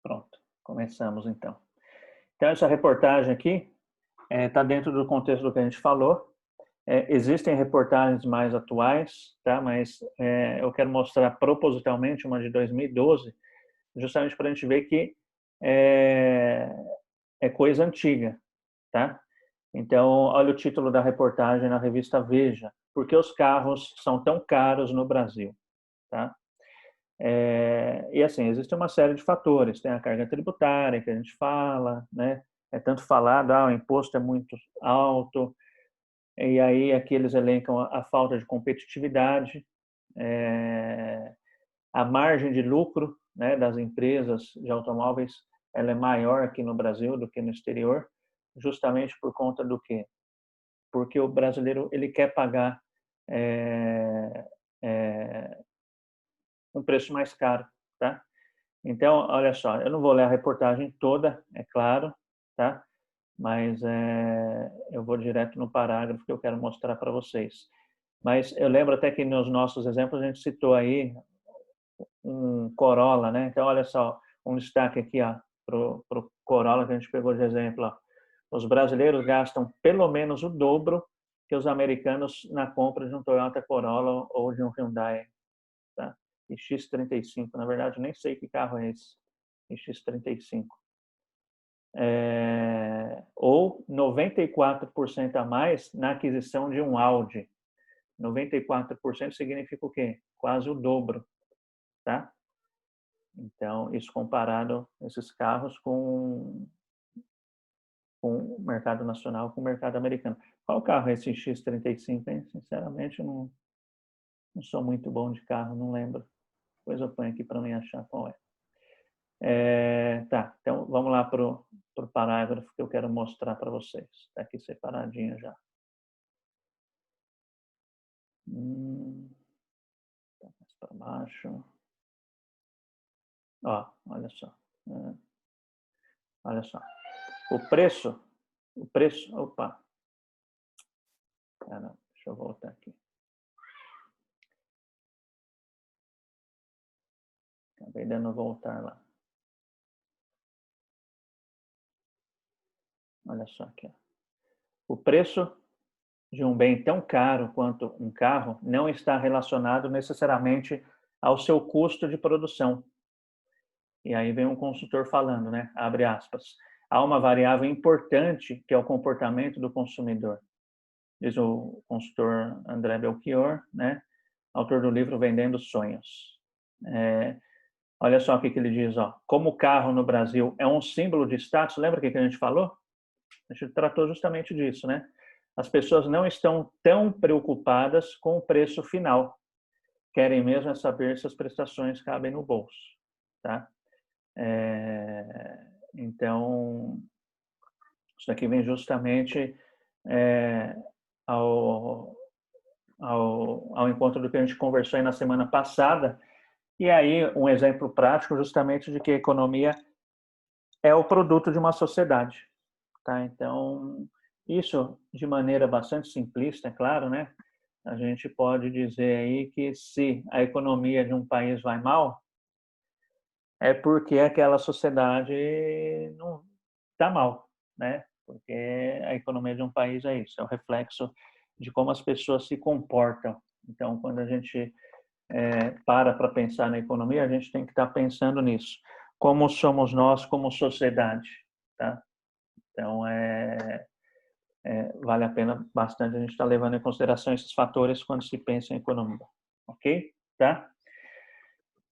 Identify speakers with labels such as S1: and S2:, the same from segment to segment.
S1: Pronto, começamos então. Então, essa reportagem aqui está dentro do contexto do que a gente falou. Existem reportagens mais atuais, tá? Mas eu quero mostrar propositalmente uma de 2012, justamente para a gente ver que é coisa antiga, tá? Então, olha o título da reportagem na revista Veja: por que os carros são tão caros no Brasil, tá? E assim, existe uma série de fatores. Tem a carga tributária que a gente fala, né? É tanto falado, o imposto é muito alto, e aí aqui eles elencam a falta de competitividade, a margem de lucro, né, das empresas de automóveis, ela é maior aqui no Brasil do que no exterior, justamente por conta do quê? Porque o brasileiro ele quer pagar um preço mais caro, tá? Então, olha só, eu não vou ler a reportagem toda, é claro, tá? Mas eu vou direto no parágrafo que eu quero mostrar para vocês. Mas eu lembro até que nos nossos exemplos a gente citou aí um Corolla, né? Então, olha só, um destaque aqui, ó, pro Corolla que a gente pegou de exemplo, ó. Os brasileiros gastam pelo menos o dobro que os americanos na compra de um Toyota Corolla ou de um Hyundai, tá? E X35, na verdade, eu nem sei que carro é esse, X35. Ou 94% a mais na aquisição de um Audi. 94% significa o quê? Quase o dobro, tá? Então, isso comparado esses carros com o mercado nacional, com o mercado americano. Qual carro é esse X35, hein? Sinceramente, eu não sou muito bom de carro, não lembro. Depois eu ponho aqui para mim achar qual é. Tá, então vamos lá para o parágrafo que eu quero mostrar para vocês. Está aqui separadinho já. Tá mais para baixo. Ó, olha só. Olha só. O preço, opa. Caramba, deixa eu voltar aqui. Acabei dando voltar lá. Olha só aqui. Ó. O preço de um bem tão caro quanto um carro não está relacionado necessariamente ao seu custo de produção. E aí vem um consultor falando, né? Abre aspas. Há uma variável importante que é o comportamento do consumidor. Diz o consultor André Belchior, né? Autor do livro Vendendo Sonhos. Olha só o que ele diz, ó. Como o carro no Brasil é um símbolo de status, lembra o que a gente falou? A gente tratou justamente disso, né? As pessoas não estão tão preocupadas com o preço final. Querem mesmo é saber se as prestações cabem no bolso, tá? Então, isso aqui vem justamente ao encontro do que a gente conversou aí na semana passada. E aí, um exemplo prático justamente de que a economia é o produto de uma sociedade, tá? Então, isso de maneira bastante simplista, é claro, né? A gente pode dizer aí que se a economia de um país vai mal, é porque aquela sociedade não está mal, né? Porque a economia de um país é isso, é o reflexo de como as pessoas se comportam. Então, quando a gente para pensar na economia, a gente tem que estar pensando nisso. Como somos nós como sociedade, tá? Então, vale a pena bastante a gente estar levando em consideração esses fatores quando se pensa em economia, ok? Tá?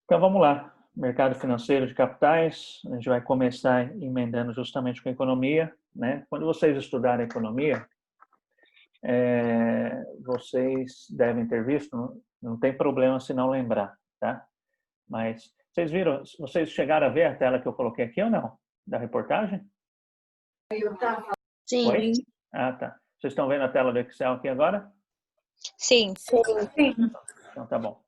S1: Então, vamos lá. Mercado financeiro de capitais, a gente vai começar emendando justamente com a economia, né? Quando vocês estudarem economia, vocês devem ter visto, não tem problema se não lembrar, tá? Mas vocês viram, vocês chegaram a ver a tela que eu coloquei aqui ou não? Da reportagem?
S2: Sim.
S1: Oi? Ah, tá. Vocês estão vendo a tela do Excel aqui agora?
S2: Sim.
S1: Então tá bom.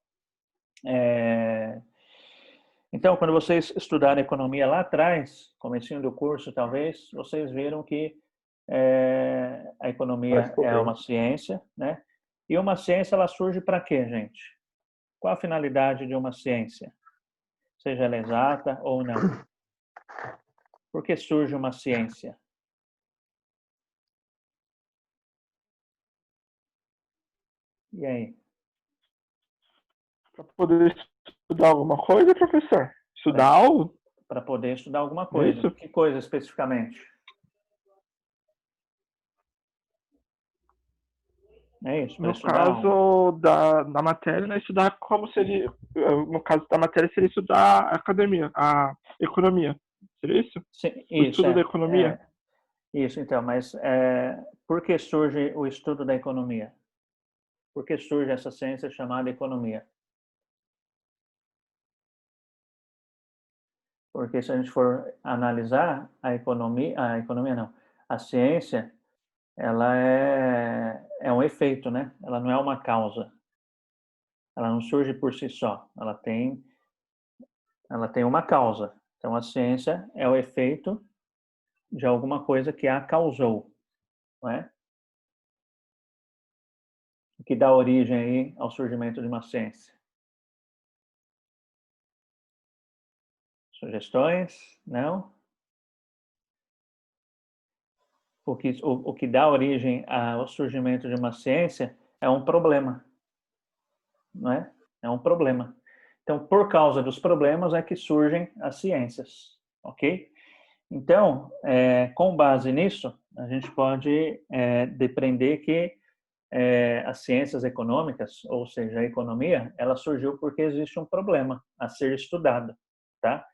S1: Então, quando vocês estudaram economia lá atrás, comecinho do curso talvez, vocês viram que a economia é uma ciência, né? E uma ciência, ela surge para quê, gente? Qual a finalidade de uma ciência? Seja ela exata ou não. Por que surge uma ciência? E aí?
S2: Para poder estudar alguma coisa, professor? Estudar algo?
S1: Para poder estudar alguma
S2: É
S1: coisa.
S2: isso?
S1: Que coisa especificamente? É isso, para
S2: No
S1: estudar algo.
S2: caso da matéria, né, estudar como seria. No caso da matéria, seria estudar a academia, a economia. Seria isso?
S1: Sim,
S2: O
S1: isso,
S2: estudo da economia?
S1: isso, então, mas por que surge o estudo da economia? Por que surge essa ciência chamada economia? Porque se a gente for analisar a economia não, a ciência, ela é um efeito, né? Ela não é uma causa. Ela não surge por si só. Ela tem uma causa. Então, a ciência é o efeito de alguma coisa que a causou, não é? O que dá origem aí ao surgimento de uma ciência. Sugestões? Não? O que dá origem ao surgimento de uma ciência é um problema, não é? É um problema. Então, por causa dos problemas é que surgem as ciências, ok? Então, com base nisso, a gente pode depreender que as ciências econômicas, ou seja, a economia, ela surgiu porque existe um problema a ser estudado, tá?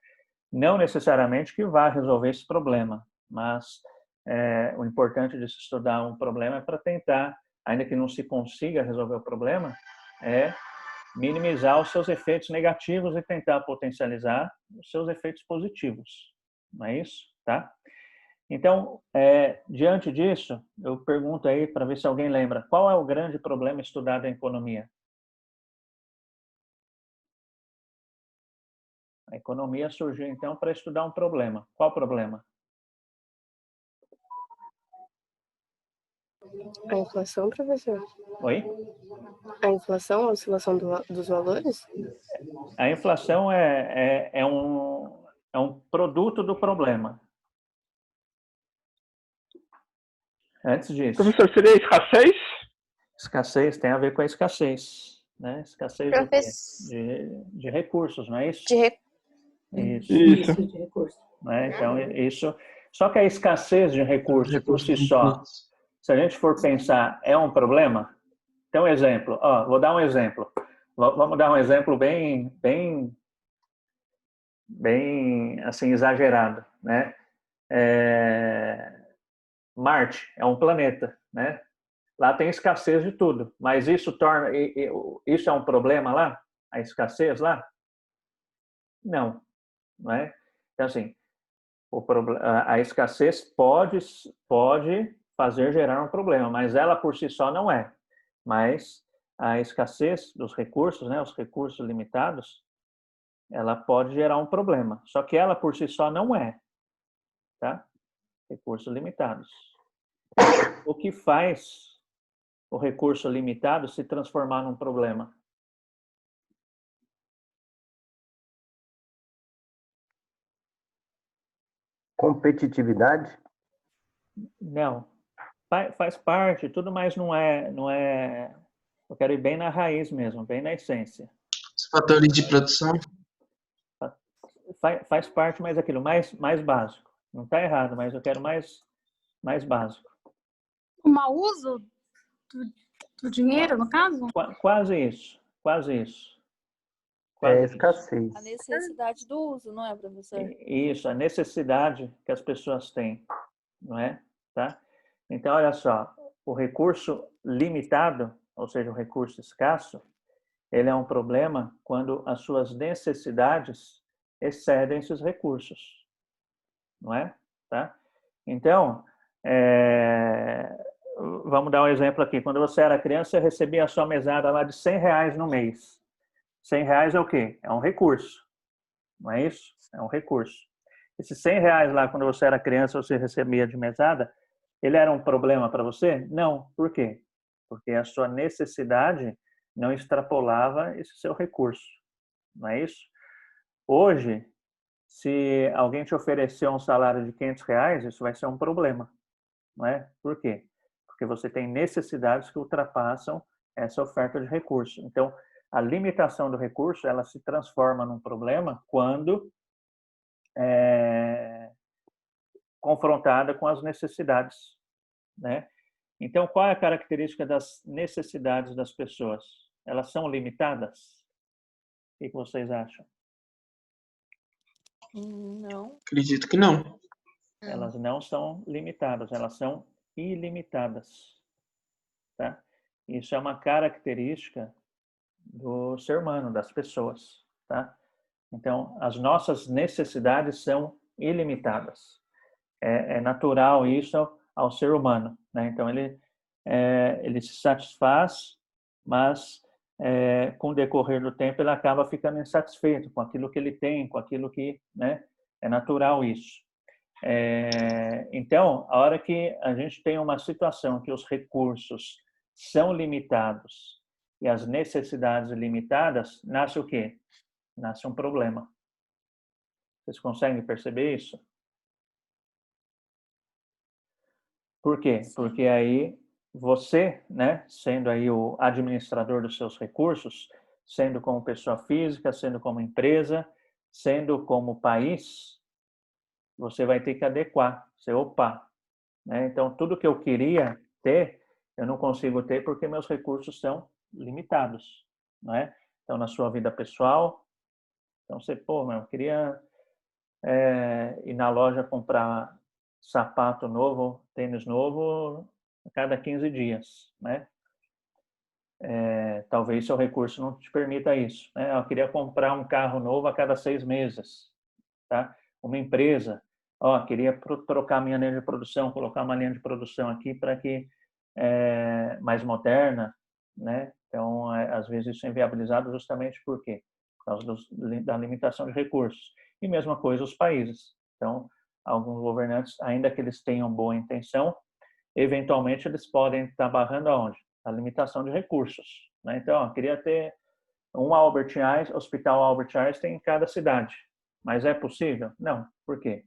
S1: Não necessariamente que vá resolver esse problema, mas o importante de se estudar um problema é para tentar, ainda que não se consiga resolver o problema, é minimizar os seus efeitos negativos e tentar potencializar os seus efeitos positivos. Não é isso? Tá? Então, diante disso, eu pergunto aí para ver se alguém lembra, qual é o grande problema estudado em economia? A economia surgiu, então, para estudar um problema. Qual problema?
S3: A inflação, professor?
S1: Oi?
S3: A inflação, a oscilação dos valores?
S1: A inflação é um produto do problema. Antes disso,
S2: Professor, seria escassez?
S1: escassez tem a ver com a escassez, né? Escassez do quê? De recursos, não é isso? Isso,
S2: Isso.
S4: De recurso.
S1: né? Então, isso. Só que a escassez de recurso por si só, se a gente for pensar, é um problema? Então, exemplo, vou dar um exemplo. Vamos dar um exemplo bem assim, exagerado, né? Marte é um planeta, né? Lá tem escassez de tudo, mas isso é um problema lá? A escassez lá? Não, não é? Então, assim, a escassez pode fazer gerar um problema, mas ela por si só não é. Mas a escassez dos recursos, né, os recursos limitados, ela pode gerar um problema. Só que ela por si só não é, tá? Recursos limitados. O que faz o recurso limitado se transformar num problema?
S5: Competitividade?
S1: Não. Faz parte, tudo, mas não é. Eu quero ir bem na raiz mesmo, bem na essência.
S6: Os fatores de produção.
S1: Faz parte, mas aquilo mais básico. Não está errado, mas eu quero mais básico.
S4: O mau uso do dinheiro, no caso?
S1: Quase isso, quase isso.
S5: É escassez.
S7: A necessidade do uso, não é, professor?
S1: Isso, a necessidade que as pessoas têm, não é? Tá? Então, olha só, o recurso limitado, ou seja, o recurso escasso, ele é um problema quando as suas necessidades excedem esses recursos, não é? Tá? Então, vamos dar um exemplo aqui. Quando você era criança, você recebia a sua mesada lá de R$100 no mês. R$100 é o quê? É um recurso, não é isso? É um recurso. Esses R$100 lá, quando você era criança, você recebia de mesada, ele era um problema para você? Não. Por quê? Porque a sua necessidade não extrapolava esse seu recurso, não é isso? Hoje, Se alguém te oferecer um salário de R$ 500, isso vai ser um problema, não é? Por quê? Porque você tem necessidades que ultrapassam essa oferta de recurso. Então, a limitação do recurso, ela se transforma num problema quando confrontada com as necessidades, né? Então, qual é a característica das necessidades das pessoas? Elas são limitadas? O que vocês acham?
S7: Não.
S6: Acredito que não.
S1: Elas não são limitadas, elas são ilimitadas, tá? Isso é uma característica do ser humano, das pessoas, tá? Então, as nossas necessidades são ilimitadas. É natural isso ao ser humano, né? Então, ele se satisfaz, mas com o decorrer do tempo ele acaba ficando insatisfeito com aquilo que ele tem, com aquilo que, né? É natural isso. Então, a hora que a gente tem uma situação que os recursos são limitados e as necessidades limitadas, nasce o quê? Nasce um problema. Vocês conseguem perceber isso? Por quê? Porque aí você, né, sendo aí o administrador dos seus recursos, sendo como pessoa física, sendo como empresa, sendo como país, você vai ter que adequar. Opa, né? Então, tudo que eu queria ter, eu não consigo ter porque meus recursos são limitados, não é? Então, na sua vida pessoal, então você, eu queria ir na loja comprar sapato novo, tênis novo, a cada 15 dias, né? Talvez seu recurso não te permita isso, né? Eu queria comprar um carro novo a cada 6 meses, tá? Uma empresa, queria trocar minha linha de produção, colocar uma linha de produção aqui para que mais moderna, né? Então, às vezes isso é inviabilizado justamente por quê? Por causa da limitação de recursos. E mesma coisa os países. Então, alguns governantes, ainda que eles tenham boa intenção, eventualmente eles podem estar barrando aonde? A limitação de recursos, né? Então, queria ter um hospital Albert Einstein em cada cidade. Mas é possível? Não. Por quê?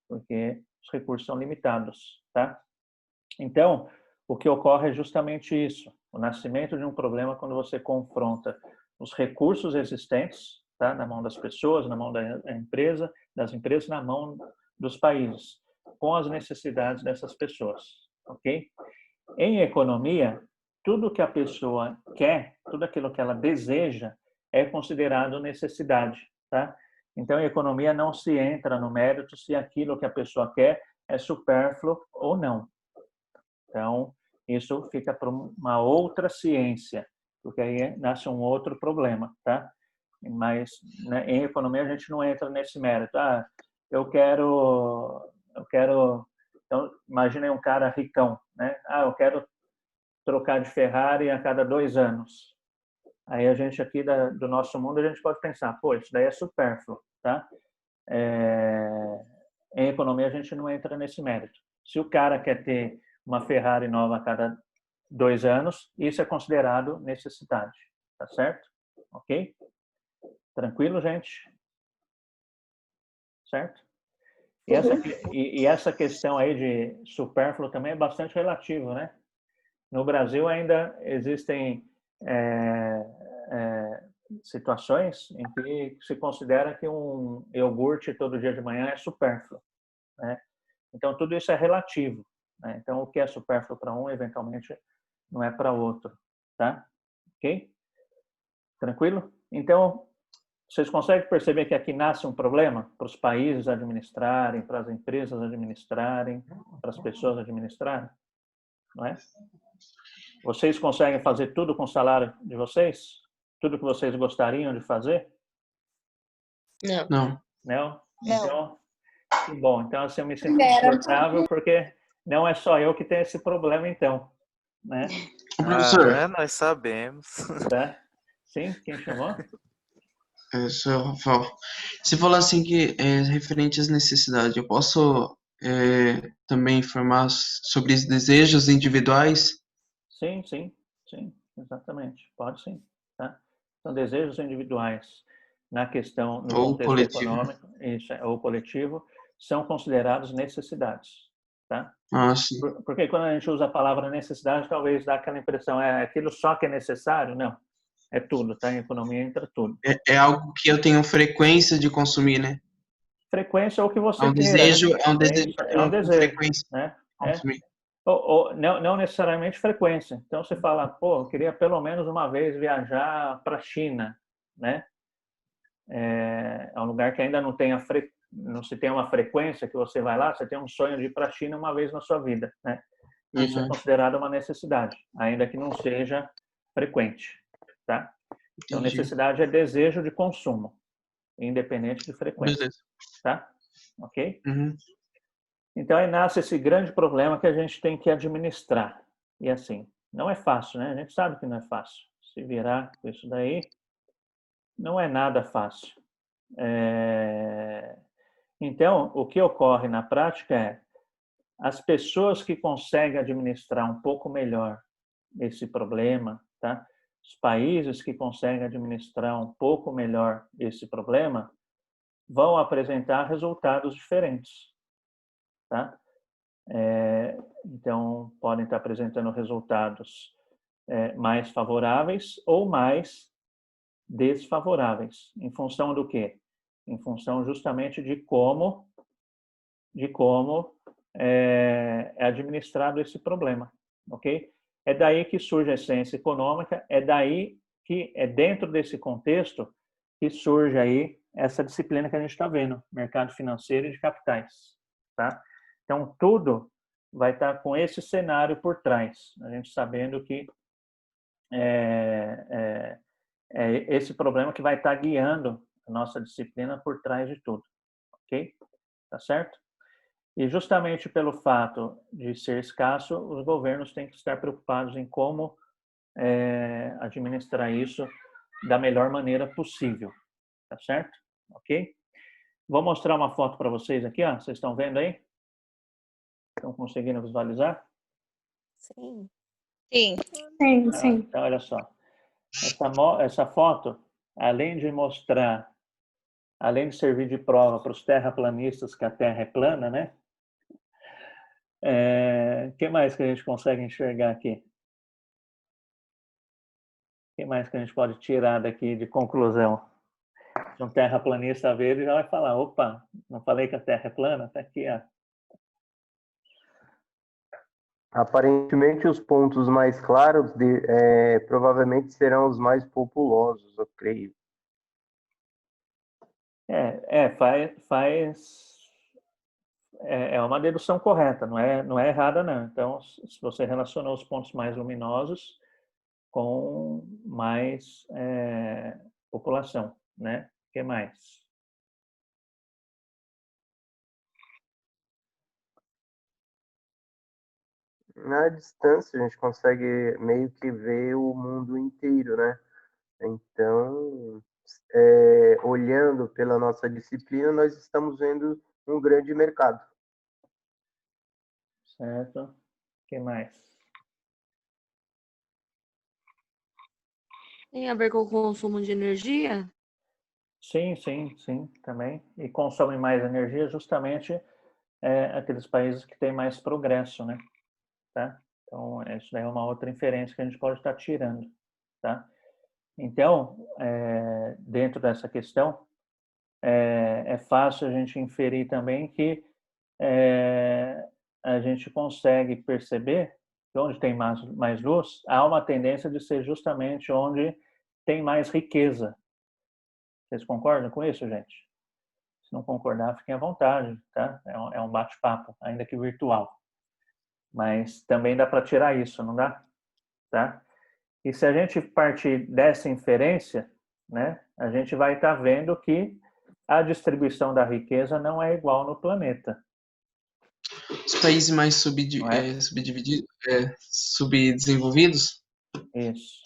S1: Porque os recursos são limitados, tá? Então, o que ocorre é justamente isso, o nascimento de um problema quando você confronta os recursos existentes, tá, na mão das pessoas, na mão das empresas, na mão dos países, com as necessidades dessas pessoas, ok? Em economia, tudo que a pessoa quer, tudo aquilo que ela deseja, é considerado necessidade, tá? Então, em economia não se entra no mérito se aquilo que a pessoa quer é supérfluo ou não. Então, isso fica para uma outra ciência, porque aí nasce um outro problema, tá? Mas, né, em economia a gente não entra nesse mérito. Eu quero... Então, imagine um cara ricão, né? Eu quero trocar de Ferrari a cada 2 anos. Aí a gente aqui do nosso mundo, a gente pode pensar, isso daí é supérfluo, tá? Em economia a gente não entra nesse mérito. Se o cara quer ter uma Ferrari nova a cada 2 anos, isso é considerado necessidade, tá certo? Ok? Tranquilo, gente? Certo? E essa questão aí de supérfluo também é bastante relativo, né? No Brasil ainda existem situações em que se considera que um iogurte todo dia de manhã é supérfluo, né? Então, tudo isso é relativo, né? Então, o que é supérfluo para um, eventualmente, não é para outro, tá? Ok? Tranquilo? Então, vocês conseguem perceber que aqui nasce um problema para os países administrarem, para as empresas administrarem, para as pessoas administrarem? Não é? Vocês conseguem fazer tudo com o salário de vocês? Tudo que vocês gostariam de fazer?
S6: Não.
S1: Não? Então, que bom. Então, assim, eu me sinto confortável porque não é só eu que tenho esse problema, então, né?
S6: Professor.
S8: Nós sabemos.
S1: Tá? Sim? Quem chamou?
S6: Sou o Rafael. Você falou assim que referente às necessidades, eu posso também informar sobre os desejos individuais?
S1: Sim, exatamente. Pode sim, tá? São desejos individuais. na questão, no
S6: Ou
S1: contexto
S6: coletivo.
S1: econômico, isso ou coletivo, são considerados necessidades, tá?
S6: Ah, sim.
S1: Porque quando a gente usa a palavra necessidade, talvez dá aquela impressão, é aquilo só que é necessário? Não, é tudo, tá? Em economia entra tudo.
S6: É algo que eu tenho frequência de consumir, né?
S1: Frequência ou que
S6: É
S1: você
S6: um
S1: queira, né?
S6: desejo, é um desejo que eu
S1: É um
S6: tenho com
S1: desejo,
S6: frequência
S1: né?
S6: de consumir.
S1: Ou não necessariamente frequência. Então você fala, pô, eu queria pelo menos uma vez viajar para a China, né? É um lugar que ainda não se tem uma frequência que você vai lá, você tem um sonho de ir para a China uma vez na sua vida, né? Isso é considerado uma necessidade, ainda que não seja frequente, tá? Então,
S6: Entendi.
S1: necessidade é desejo de consumo, independente de frequência,
S6: Beleza.
S1: tá? Ok?
S6: Uhum.
S1: Então, aí nasce esse grande problema que a gente tem que administrar. E assim, não é fácil, né? A gente sabe que não é fácil. Se virar com isso daí, não é nada fácil. Então, o que ocorre na prática é as pessoas que conseguem administrar um pouco melhor esse problema, tá? Os países que conseguem administrar um pouco melhor esse problema vão apresentar resultados diferentes, tá? Então, podem estar apresentando resultados mais favoráveis ou mais desfavoráveis. Em função do quê? Em função justamente de como é administrado esse problema, ok? É daí que surge a ciência econômica, é daí que é dentro desse contexto que surge aí essa disciplina que a gente está vendo, mercado financeiro e de capitais, tá? Então tudo vai estar com esse cenário por trás, a gente sabendo que é esse problema que vai estar guiando a nossa disciplina por trás de tudo, ok? Tá certo? E justamente pelo fato de ser escasso, os governos têm que estar preocupados em como administrar isso da melhor maneira possível, tá certo? Ok? Vou mostrar uma foto para vocês aqui, ó. Vocês estão vendo aí? Estão conseguindo visualizar?
S7: Sim.
S8: Sim.
S4: Sim, sim.
S1: Então, olha só. Essa foto, além de servir de prova para os terraplanistas que a Terra é plana, né? O que mais que a gente consegue enxergar aqui? O que mais que a gente pode tirar daqui de conclusão? Se um terraplanista ver, ele já vai falar, opa, não falei que a Terra é plana? Está aqui, ó.
S5: Aparentemente, os pontos mais claros provavelmente serão os mais populosos, eu creio.
S1: É uma dedução correta, não é errada, não. Então, se você relacionou os pontos mais luminosos com mais população, né? O que mais?
S5: Na distância, a gente consegue meio que ver o mundo inteiro, né? Então, olhando pela nossa disciplina, nós estamos vendo um grande mercado.
S1: Certo? O que mais?
S9: Tem a ver com o consumo de energia?
S1: Sim, também. E consomem mais energia justamente aqueles países que têm mais progresso, né? Tá? Então, isso daí é uma outra inferência que a gente pode estar tirando, tá? Então, dentro dessa questão, é fácil a gente inferir também que a gente consegue perceber que onde tem mais luz, há uma tendência de ser justamente onde tem mais riqueza. Vocês concordam com isso, gente? Se não concordar, fiquem à vontade, tá? É um bate-papo, ainda que virtual. Mas também dá para tirar isso, não dá? Tá? E se a gente partir dessa inferência, né, a gente vai estar vendo que a distribuição da riqueza não é igual no planeta.
S6: Os países mais subdesenvolvidos?
S1: Isso.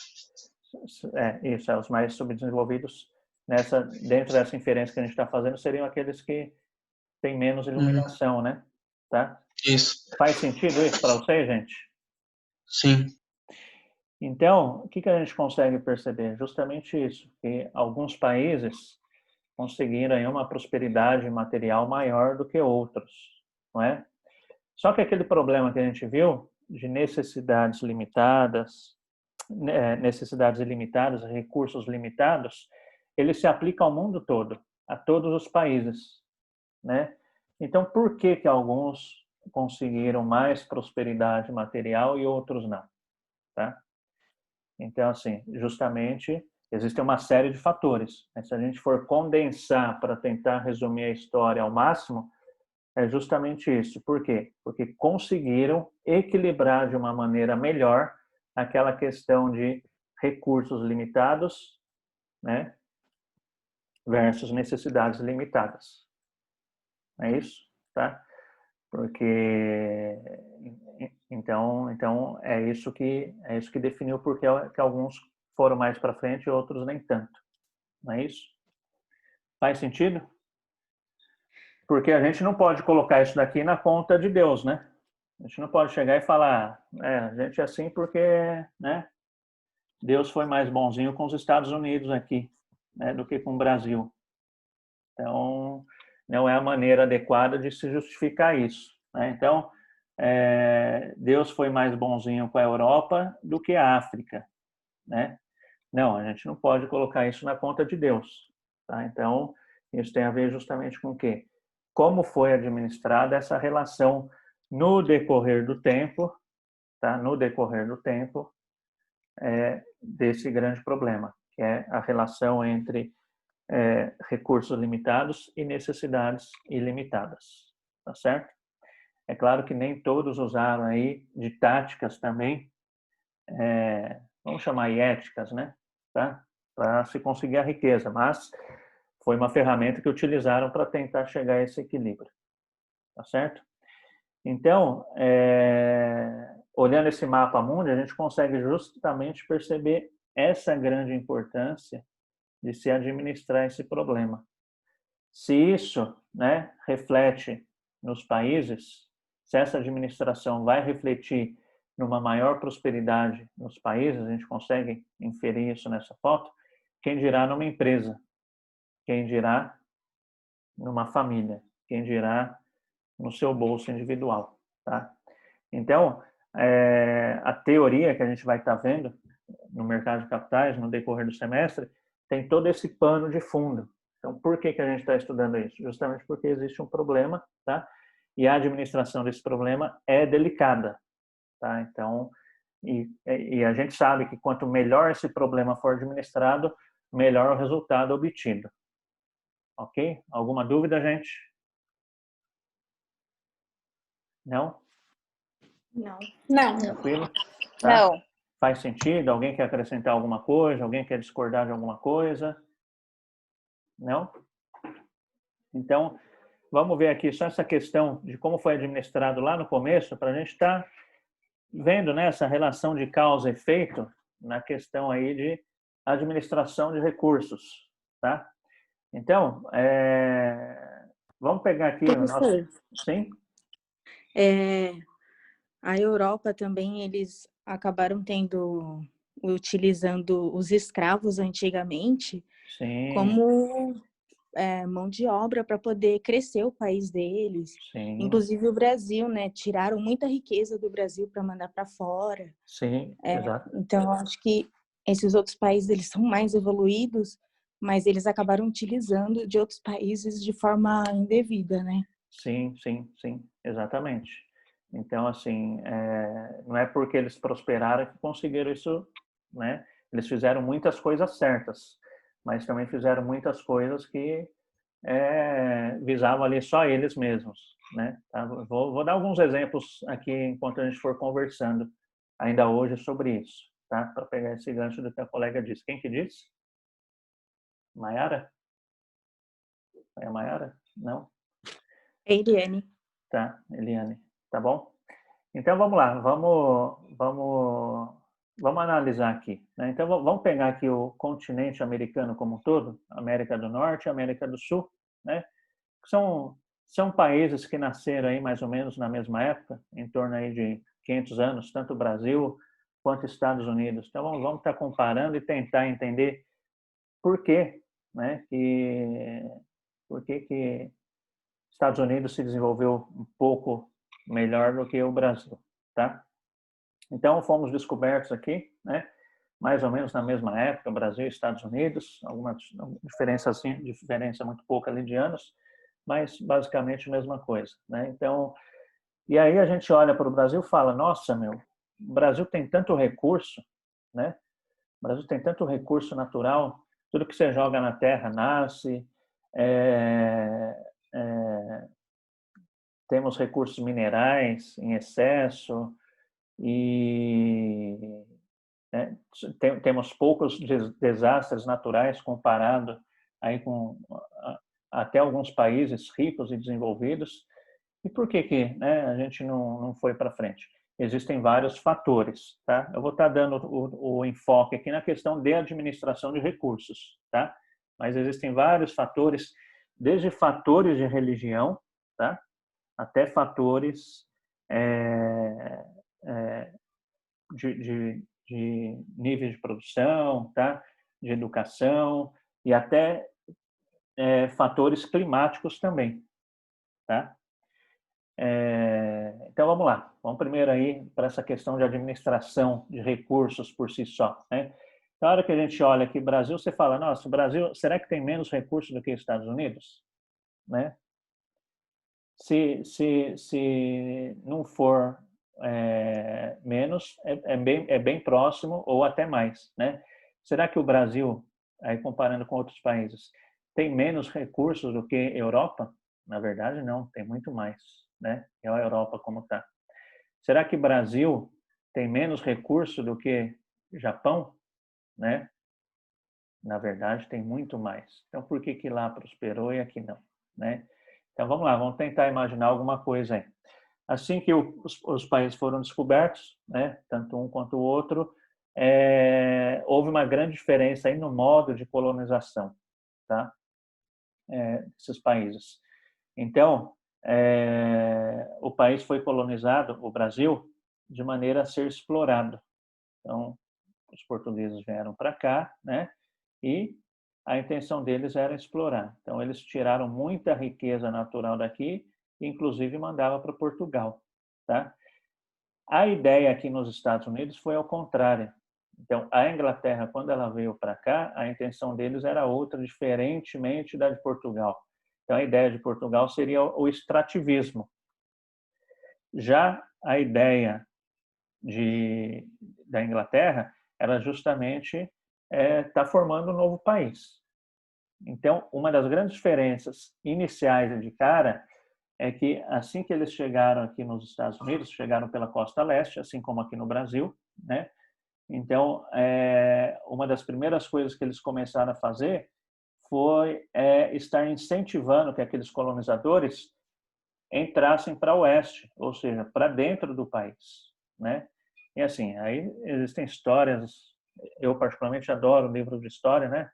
S1: Os mais subdesenvolvidos, dentro dessa inferência que a gente está fazendo, seriam aqueles que têm menos iluminação, né? Tá?
S6: Isso.
S1: Faz sentido isso para vocês, gente?
S6: Sim.
S1: Então, o que a gente consegue perceber? Justamente isso, que alguns países conseguiram aí uma prosperidade material maior do que outros, não é? Só que aquele problema que a gente viu de necessidades ilimitadas, recursos limitados, ele se aplica ao mundo todo, a todos os países, né? Então, por que que alguns conseguiram mais prosperidade material e outros não, tá? Então, assim, justamente, existe uma série de fatores, né? Se a gente for condensar para tentar resumir a história ao máximo, é justamente isso. Por quê? Porque conseguiram equilibrar de uma maneira melhor aquela questão de recursos limitados, né, versus necessidades limitadas. É isso, tá? Porque então é isso que definiu porque que alguns foram mais para frente e outros nem tanto. Não é isso? Faz sentido? Porque a gente não pode colocar isso daqui na conta de Deus, né? A gente não pode chegar e falar, a gente é assim porque, né, Deus foi mais bonzinho com os Estados Unidos aqui, né, do que com o Brasil. Então, não é a maneira adequada de se justificar isso, né? Então, Deus foi mais bonzinho com a Europa do que a África, né? Não, a gente não pode colocar isso na conta de Deus, tá? Então, isso tem a ver justamente com o quê? Como foi administrada essa relação no decorrer do tempo, tá? No decorrer do tempo, desse grande problema, que é a relação entre recursos limitados e necessidades ilimitadas, tá certo? É claro que nem todos usaram aí de táticas também, vamos chamar aí éticas, né? Tá? Para se conseguir a riqueza, mas foi uma ferramenta que utilizaram para tentar chegar a esse equilíbrio, tá certo? Então, olhando esse mapa mundi, a gente consegue justamente perceber essa grande importância de se administrar esse problema. Se isso, né, reflete nos países, se essa administração vai refletir numa maior prosperidade nos países, a gente consegue inferir isso nessa foto, quem dirá numa empresa, quem dirá numa família, quem dirá no seu bolso individual, tá? Então, a teoria que a gente vai estar vendo no mercado de capitais no decorrer do semestre tem todo esse pano de fundo. Então, por que a gente está estudando isso? Justamente porque existe um problema, tá? E a administração desse problema é delicada, tá? Então, e a gente sabe que quanto melhor esse problema for administrado, melhor o resultado obtido. Ok? Alguma dúvida, gente? Não?
S7: Não.
S4: Não.
S1: Tranquilo? Tá?
S7: Não.
S1: Faz sentido? Alguém quer acrescentar alguma coisa? Alguém quer discordar de alguma coisa? Não? Então, vamos ver aqui só essa questão de como foi administrado lá no começo, para a gente estar vendo, né, essa relação de causa e efeito na questão aí de administração de recursos, tá? Então, vamos pegar aqui o nosso...
S8: Professor,
S1: Sim?
S8: a Europa também, eles acabaram utilizando os escravos antigamente
S1: Sim,
S8: como mão de obra para poder crescer o país deles.
S1: sim,
S8: Inclusive o Brasil, né? Tiraram muita riqueza do Brasil para mandar para fora.
S1: sim, exato.
S8: Então, eu acho que esses outros países, eles são mais evoluídos, mas eles acabaram utilizando de outros países de forma indevida, né?
S1: Sim, exatamente. Então, assim, não é porque eles prosperaram que conseguiram isso, né? Eles fizeram muitas coisas certas, mas também fizeram muitas coisas que visavam ali só eles mesmos, né? Tá? Vou dar alguns exemplos aqui enquanto a gente for conversando ainda hoje sobre isso, tá? Para pegar esse gancho do que a colega disse. Quem que disse? Maiara? É a Maiara? Não?
S8: Eliane.
S1: Tá, Eliane. Tá bom? Então, vamos lá. Vamos analisar aqui, né? Então, vamos pegar aqui o continente americano como um todo, América do Norte e América do Sul, né? São países que nasceram aí mais ou menos na mesma época, em torno aí de 500 anos, tanto o Brasil quanto Estados Unidos. Então, vamos estar comparando e tentar entender por que né, por que Estados Unidos se desenvolveu um pouco melhor do que o Brasil, tá? Então, fomos descobertos aqui, né, mais ou menos na mesma época, Brasil e Estados Unidos, alguma diferença muito pouca ali de anos, mas basicamente a mesma coisa, né? Então, e aí a gente olha para o Brasil e fala, nossa, o Brasil tem tanto recurso, né? O Brasil tem tanto recurso natural, tudo que você joga na terra nasce, temos recursos minerais em excesso e né, temos poucos desastres naturais comparado aí com até alguns países ricos e desenvolvidos. E por que né, a gente não foi para frente? Existem vários fatores, tá? Eu vou estar dando o enfoque aqui na questão de administração de recursos, tá? Mas existem vários fatores, desde fatores de religião, tá? Até fatores de níveis de produção, tá? De educação e até fatores climáticos também, tá? Então vamos lá, vamos primeiro aí para essa questão de administração de recursos por si só, né? Na hora que a gente olha aqui Brasil, você fala, nossa, o Brasil, será que tem menos recursos do que os Estados Unidos, né? Se não for menos, é bem próximo ou até mais, né? Será que o Brasil, aí comparando com outros países, tem menos recursos do que a Europa? Na verdade, não, tem muito mais, né? É a Europa como está. Será que o Brasil tem menos recursos do que Japão, né? Na verdade, tem muito mais. Então, por que lá prosperou e aqui não, né? Então, vamos lá, vamos tentar imaginar alguma coisa aí. Assim que os países foram descobertos, né, tanto um quanto o outro, houve uma grande diferença aí no modo de colonização, tá? Desses países. Então, o país foi colonizado, o Brasil, de maneira a ser explorado. Então, os portugueses vieram para cá, né? E a intenção deles era explorar. Então, eles tiraram muita riqueza natural daqui, inclusive mandava para Portugal, tá? A ideia aqui nos Estados Unidos foi ao contrário. Então, a Inglaterra, quando ela veio para cá, a intenção deles era outra, diferentemente da de Portugal. Então, a ideia de Portugal seria o extrativismo. Já a ideia da Inglaterra era justamente estar formando um novo país. Então, uma das grandes diferenças iniciais de cara é que assim que eles chegaram aqui nos Estados Unidos, chegaram pela costa leste, assim como aqui no Brasil, né? Então, uma das primeiras coisas que eles começaram a fazer foi estar incentivando que aqueles colonizadores entrassem para o oeste, ou seja, para dentro do país, né? E assim, aí existem histórias, eu particularmente adoro livros de história, né?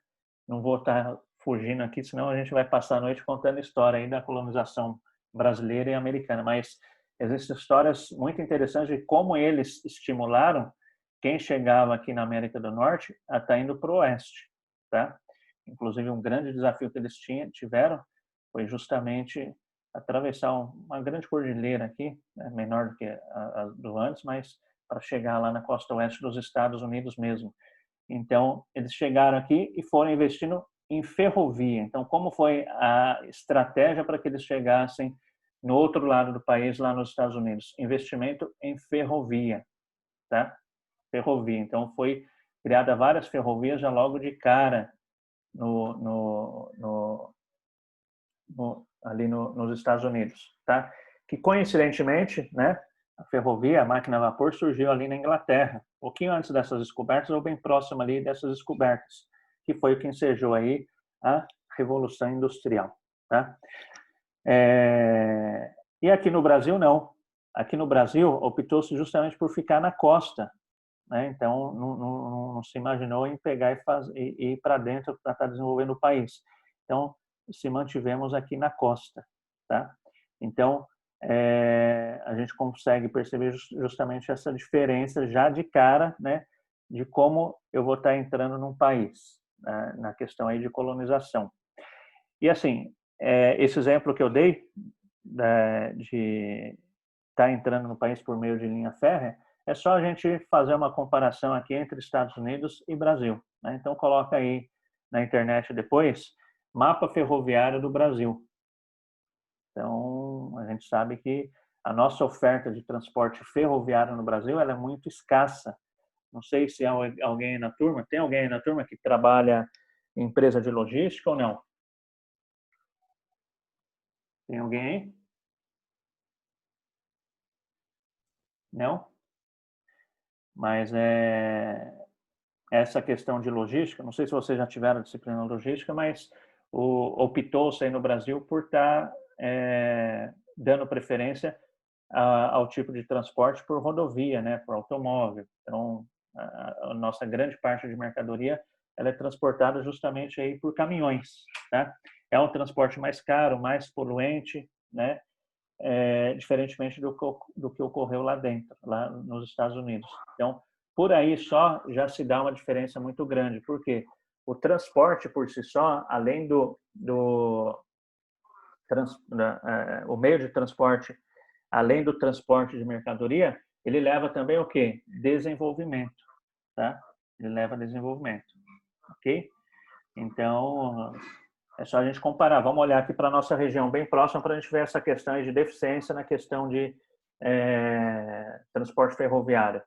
S1: Não vou estar fugindo aqui, senão a gente vai passar a noite contando história aí da colonização brasileira e americana, mas existem histórias muito interessantes de como eles estimularam quem chegava aqui na América do Norte a estar indo para o oeste, tá? Inclusive, um grande desafio que eles tiveram foi justamente atravessar uma grande cordilheira aqui, né, menor do que a do antes, mas para chegar lá na costa oeste dos Estados Unidos mesmo. Então, eles chegaram aqui e foram investindo em ferrovia. Então, como foi a estratégia para que eles chegassem no outro lado do país, lá nos Estados Unidos? Investimento em ferrovia, tá? Ferrovia. Então, foi criada várias ferrovias já logo de cara ali nos Estados Unidos, tá? Que coincidentemente, né, a ferrovia, a máquina a vapor surgiu ali na Inglaterra, um pouquinho antes dessas descobertas ou bem próximo ali dessas descobertas, que foi o que ensejou aí a Revolução Industrial, tá? E aqui no Brasil não. Aqui no Brasil optou-se justamente por ficar na costa, né? Então não se imaginou em pegar e ir para dentro para estar desenvolvendo o país. Então se mantivemos aqui na costa, tá? Então a gente consegue perceber justamente essa diferença já de cara, né, de como eu vou estar entrando num país, na questão aí de colonização. E assim, esse exemplo que eu dei de estar entrando no país por meio de linha férrea, é só a gente fazer uma comparação aqui entre Estados Unidos e Brasil, né? Então coloca aí na internet depois, mapa ferroviário do Brasil. Então, a gente sabe que a nossa oferta de transporte ferroviário no Brasil ela é muito escassa. Não sei se há alguém na turma, tem alguém na turma que trabalha em empresa de logística ou não? Tem alguém aí? Não? Mas essa questão de logística, não sei se vocês já tiveram disciplina logística, mas optou-se aí no Brasil por estar dando preferência ao tipo de transporte por rodovia, né, por automóvel. Então, a nossa grande parte de mercadoria ela é transportada justamente aí por caminhões, tá? É um transporte mais caro, mais poluente, né? Diferentemente do que ocorreu lá dentro, lá nos Estados Unidos. Então, por aí só já se dá uma diferença muito grande, porque o transporte por si só, além o meio de transporte, além do transporte de mercadoria, ele leva também o quê? Desenvolvimento, tá? Ele leva desenvolvimento, ok? Então, é só a gente comparar. Vamos olhar aqui para a nossa região bem próxima para a gente ver essa questão de deficiência na questão de transporte ferroviário.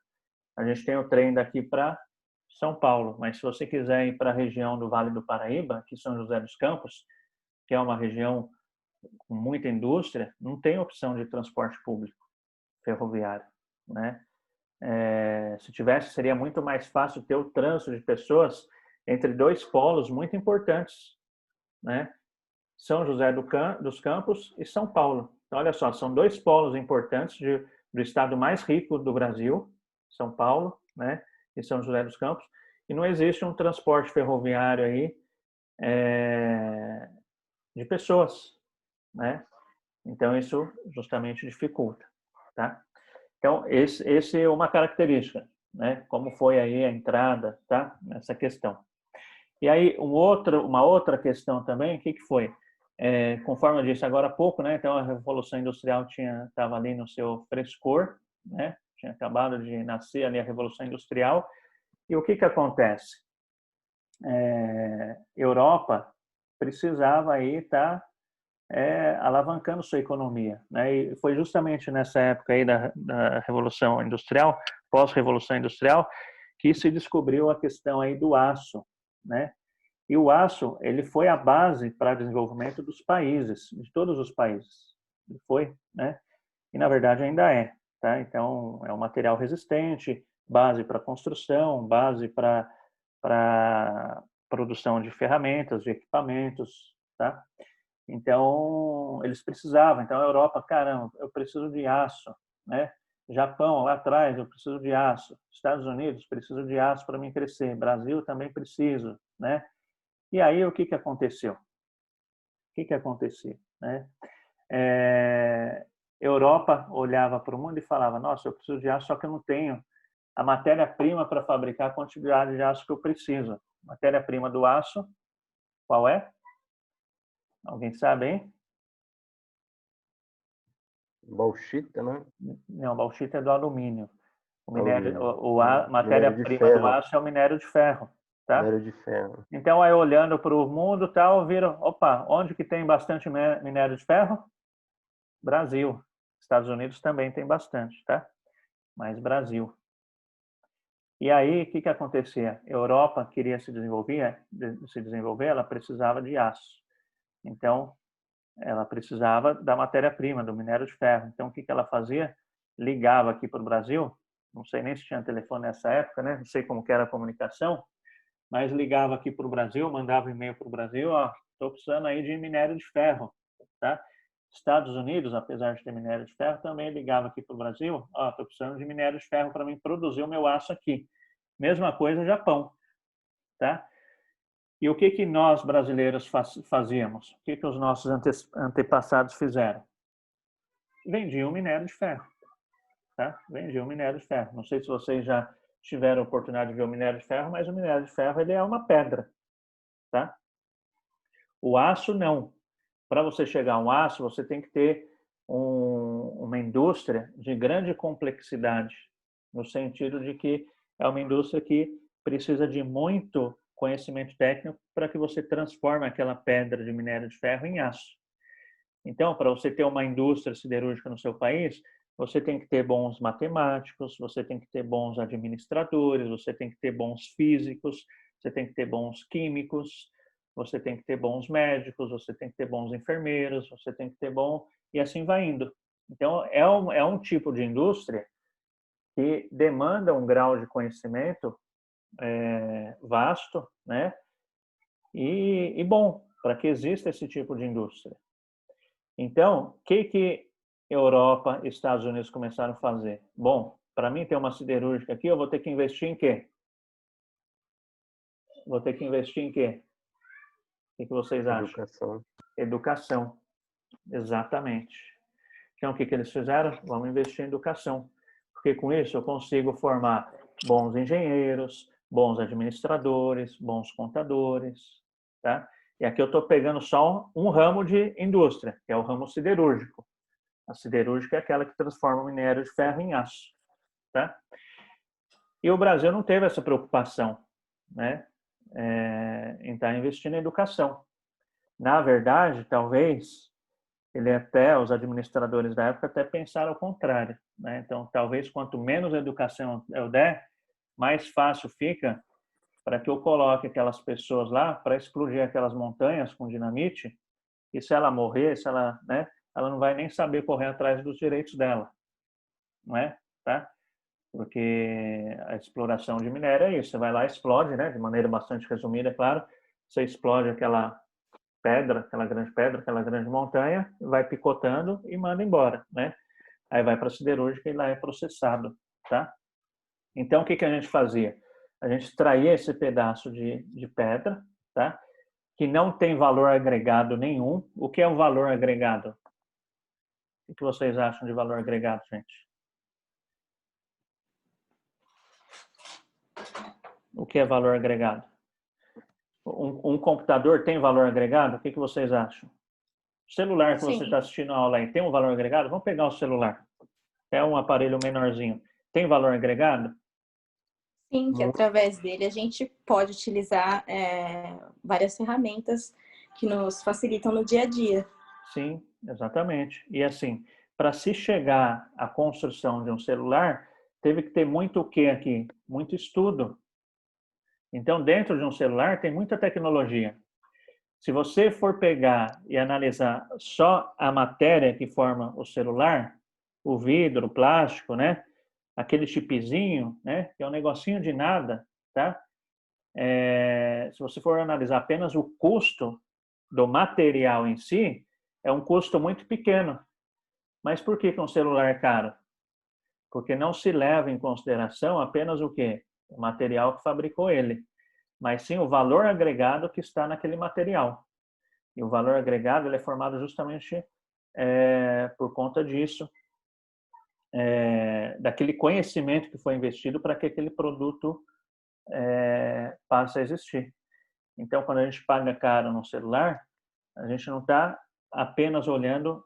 S1: A gente tem o trem daqui para São Paulo, mas se você quiser ir para a região do Vale do Paraíba, que São José dos Campos, que é uma região com muita indústria, não tem opção de transporte público ferroviário, né? Se tivesse, seria muito mais fácil ter o trânsito de pessoas entre dois polos muito importantes, né? São José dos Campos e São Paulo. Então, olha só, são dois polos importantes do estado mais rico do Brasil, São Paulo, né? E São José dos Campos. E não existe um transporte ferroviário aí de pessoas, né? Então, isso justamente dificulta, tá? Então, esse é uma característica, né? Como foi aí a entrada, tá? Nessa questão. E aí, uma outra questão também, o que foi? Conforme eu disse agora há pouco, né? Então, a Revolução Industrial estava ali no seu frescor, né? Tinha acabado de nascer ali a Revolução Industrial. E o que acontece? Europa precisava aí estar alavancando sua economia, né? E foi justamente nessa época aí da Revolução Industrial, pós-Revolução Industrial, que se descobriu a questão aí do aço, né? E o aço, ele foi a base para o desenvolvimento dos países, de todos os países. Ele foi, né? E na verdade ainda é, tá? Então é um material resistente, base para construção, base para produção de ferramentas, de equipamentos, tá? Então, eles precisavam. Então, a Europa, caramba, eu preciso de aço, né? Japão, lá atrás, eu preciso de aço. Estados Unidos, preciso de aço para mim crescer. Brasil, também preciso, né? E aí, o que aconteceu? O que acontecia, né? Europa olhava para o mundo e falava, nossa, eu preciso de aço, só que eu não tenho a matéria-prima para fabricar a quantidade de aço que eu preciso. Matéria-prima do aço, qual é? Alguém sabe, hein?
S5: Bauxita, né?
S1: Não, bauxita é do alumínio.
S5: Alumínio.
S1: Matéria-prima do aço é o minério de ferro, tá?
S5: Minério de ferro.
S1: Então, aí olhando para o mundo, tal, viram, opa, onde que tem bastante minério de ferro? Brasil. Estados Unidos também tem bastante, tá? Mas Brasil. E aí, o que acontecia? A Europa queria se desenvolver, ela precisava de aço. Então, ela precisava da matéria-prima, do minério de ferro. Então, o que ela fazia? Ligava aqui para o Brasil, não sei nem se tinha telefone nessa época, né? Não sei como que era a comunicação, mas ligava aqui para o Brasil, mandava e-mail para o Brasil, ó, estou precisando aí de minério de ferro, tá? Estados Unidos, apesar de ter minério de ferro, também ligava aqui para o Brasil, ó, estou precisando de minério de ferro para mim produzir o meu aço aqui. Mesma coisa Japão, tá? E o que nós brasileiros fazíamos? O que os nossos antepassados fizeram? Vendiam minério de ferro, tá? Vendiam minério de ferro. Não sei se vocês já tiveram a oportunidade de ver o minério de ferro, mas o minério de ferro ele é uma pedra, tá? O aço, não. Para você chegar a um aço, você tem que ter uma indústria de grande complexidade, no sentido de que é uma indústria que precisa de muito conhecimento técnico para que você transforme aquela pedra de minério de ferro em aço. Então, para você ter uma indústria siderúrgica no seu país, você tem que ter bons matemáticos, você tem que ter bons administradores, você tem que ter bons físicos, você tem que ter bons químicos, você tem que ter bons médicos, você tem que ter bons enfermeiros, você tem que ter bom... E assim vai indo. Então, é um tipo de indústria que demanda um grau de conhecimento vasto, né? E bom, para que exista esse tipo de indústria. Então, o que Europa e Estados Unidos começaram a fazer? Bom, para mim ter uma siderúrgica aqui, eu vou ter que investir em quê? Vou ter que investir em quê? O que vocês acham?
S5: Educação.
S1: Educação, exatamente. Então, o que eles fizeram? Vamos investir em educação. Porque com isso eu consigo formar bons engenheiros, bons administradores, bons contadores, tá? E aqui eu estou pegando só um ramo de indústria, que é o ramo siderúrgico. A siderúrgica é aquela que transforma o minério de ferro em aço, tá? E o Brasil não teve essa preocupação, né? Em estar investindo em educação. Na verdade, talvez os administradores da época até pensaram ao contrário, né? Então, talvez quanto menos educação eu der, mais fácil fica para que eu coloque aquelas pessoas lá para explodir aquelas montanhas com dinamite, e se ela morrer, né, ela não vai nem saber correr atrás dos direitos dela, não é? Tá? Porque a exploração de minério é isso, você vai lá e explode, né, de maneira bastante resumida, é claro, você explode aquela pedra, aquela grande montanha, vai picotando e manda embora, né? Aí vai para a siderúrgica e lá é processado, tá? Então, o que a gente fazia? A gente extraía esse pedaço de pedra, tá? Que não tem valor agregado nenhum. O que é o valor agregado? O que vocês acham de valor agregado, gente? O que é valor agregado? Um computador tem valor agregado? O que vocês acham? O celular que você está assistindo a aula aí tem um valor agregado? Vamos pegar o celular. É um aparelho menorzinho. Tem valor agregado?
S8: Sim, que através dele a gente pode utilizar várias ferramentas que nos facilitam no dia a dia.
S1: Sim, exatamente. E assim, para se chegar à construção de um celular, teve que ter muito o que aqui? Muito estudo. Então, dentro de um celular tem muita tecnologia. Se você for pegar e analisar só a matéria que forma o celular, o vidro, o plástico, né? Aquele chipzinho, né? Que é um negocinho de nada, tá? Se você for analisar apenas o custo do material em si, é um custo muito pequeno. Mas por que um celular é caro? Porque não se leva em consideração apenas o quê? O material que fabricou ele, mas sim o valor agregado que está naquele material. E o valor agregado ele é formado justamente por conta disso, daquele conhecimento que foi investido para que aquele produto passe a existir. Então, quando a gente paga caro no celular, a gente não está apenas olhando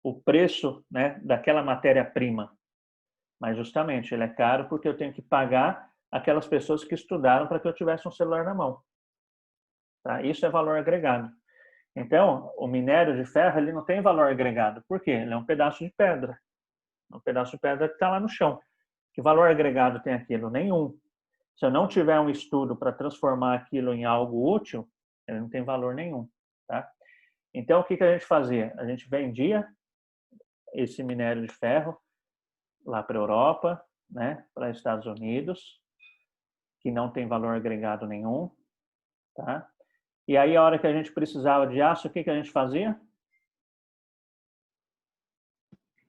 S1: o preço, né, daquela matéria-prima, mas justamente ele é caro porque eu tenho que pagar aquelas pessoas que estudaram para que eu tivesse um celular na mão. Tá? Isso é valor agregado. Então, o minério de ferro ele não tem valor agregado. Por quê? Ele é um pedaço de pedra. Um pedaço de pedra que está lá no chão. Que valor agregado tem aquilo? Nenhum. Se eu não tiver um estudo para transformar aquilo em algo útil, ele não tem valor nenhum. Tá? Então, o que a gente fazia? A gente vendia esse minério de ferro lá para a Europa, né, para os Estados Unidos, que não tem valor agregado nenhum. Tá? E aí, a hora que a gente precisava de aço, o que a gente fazia?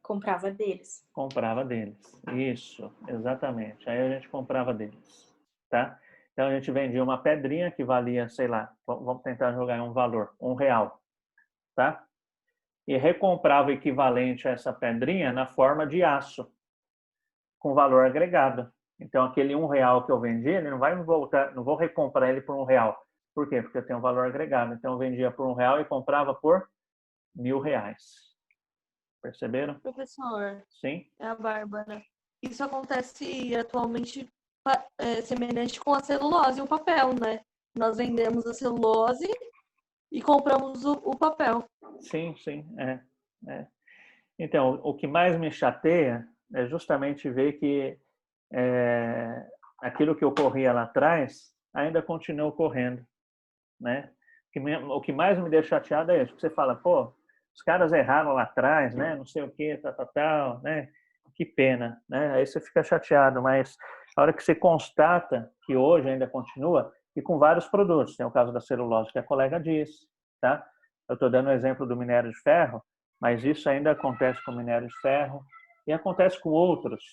S8: Comprava deles.
S1: Comprava deles. Isso, exatamente. Aí a gente comprava deles. Tá? Então, a gente vendia uma pedrinha que valia, sei lá, vamos tentar jogar um valor, R$1. Tá? E recomprava o equivalente a essa pedrinha na forma de aço, com valor agregado. Então, aquele R$1 que eu vendi, ele não vai voltar, não vou recomprar ele por R$1. Por quê? Porque eu tenho um valor agregado. Então, eu vendia por R$1 e comprava por R$1.000. Perceberam?
S9: Professor,
S1: Sim?
S9: é a Bárbara. Isso acontece atualmente semelhante com a celulose e o papel, né? Nós vendemos a celulose e compramos o papel.
S1: Sim, sim. É. Então, o que mais me chateia é justamente ver que aquilo que ocorria lá atrás ainda continua ocorrendo, né? O que mais me deixa chateado é isso, que você fala, pô, os caras erraram lá atrás, né? Não sei o que, tal, né? Que pena, né? Aí você fica chateado, mas a hora que você constata que hoje ainda continua, e com vários produtos, tem o caso da celulose que a colega disse, tá? Eu estou dando o exemplo do minério de ferro, mas isso ainda acontece com o minério de ferro e acontece com outros,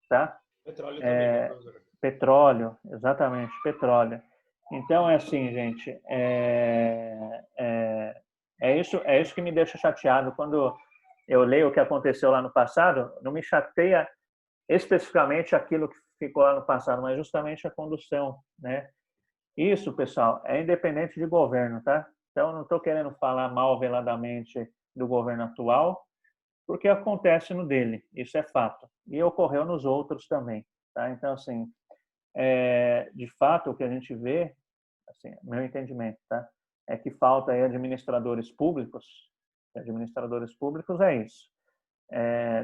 S1: tá?
S10: Petróleo também, né, professor?
S1: Petróleo, exatamente, petróleo. Então, é assim, gente, é isso que me deixa chateado. Quando eu leio o que aconteceu lá no passado, não me chateia especificamente aquilo que ficou lá no passado, mas justamente a condução, né? Isso, pessoal, é independente de governo, tá? Então, não estou querendo falar mal veladamente do governo atual, porque acontece no dele, isso é fato. E ocorreu nos outros também, tá? Então, assim, de fato, o que a gente vê, assim, meu entendimento, tá? É que falta aí administradores públicos. Administradores públicos é isso,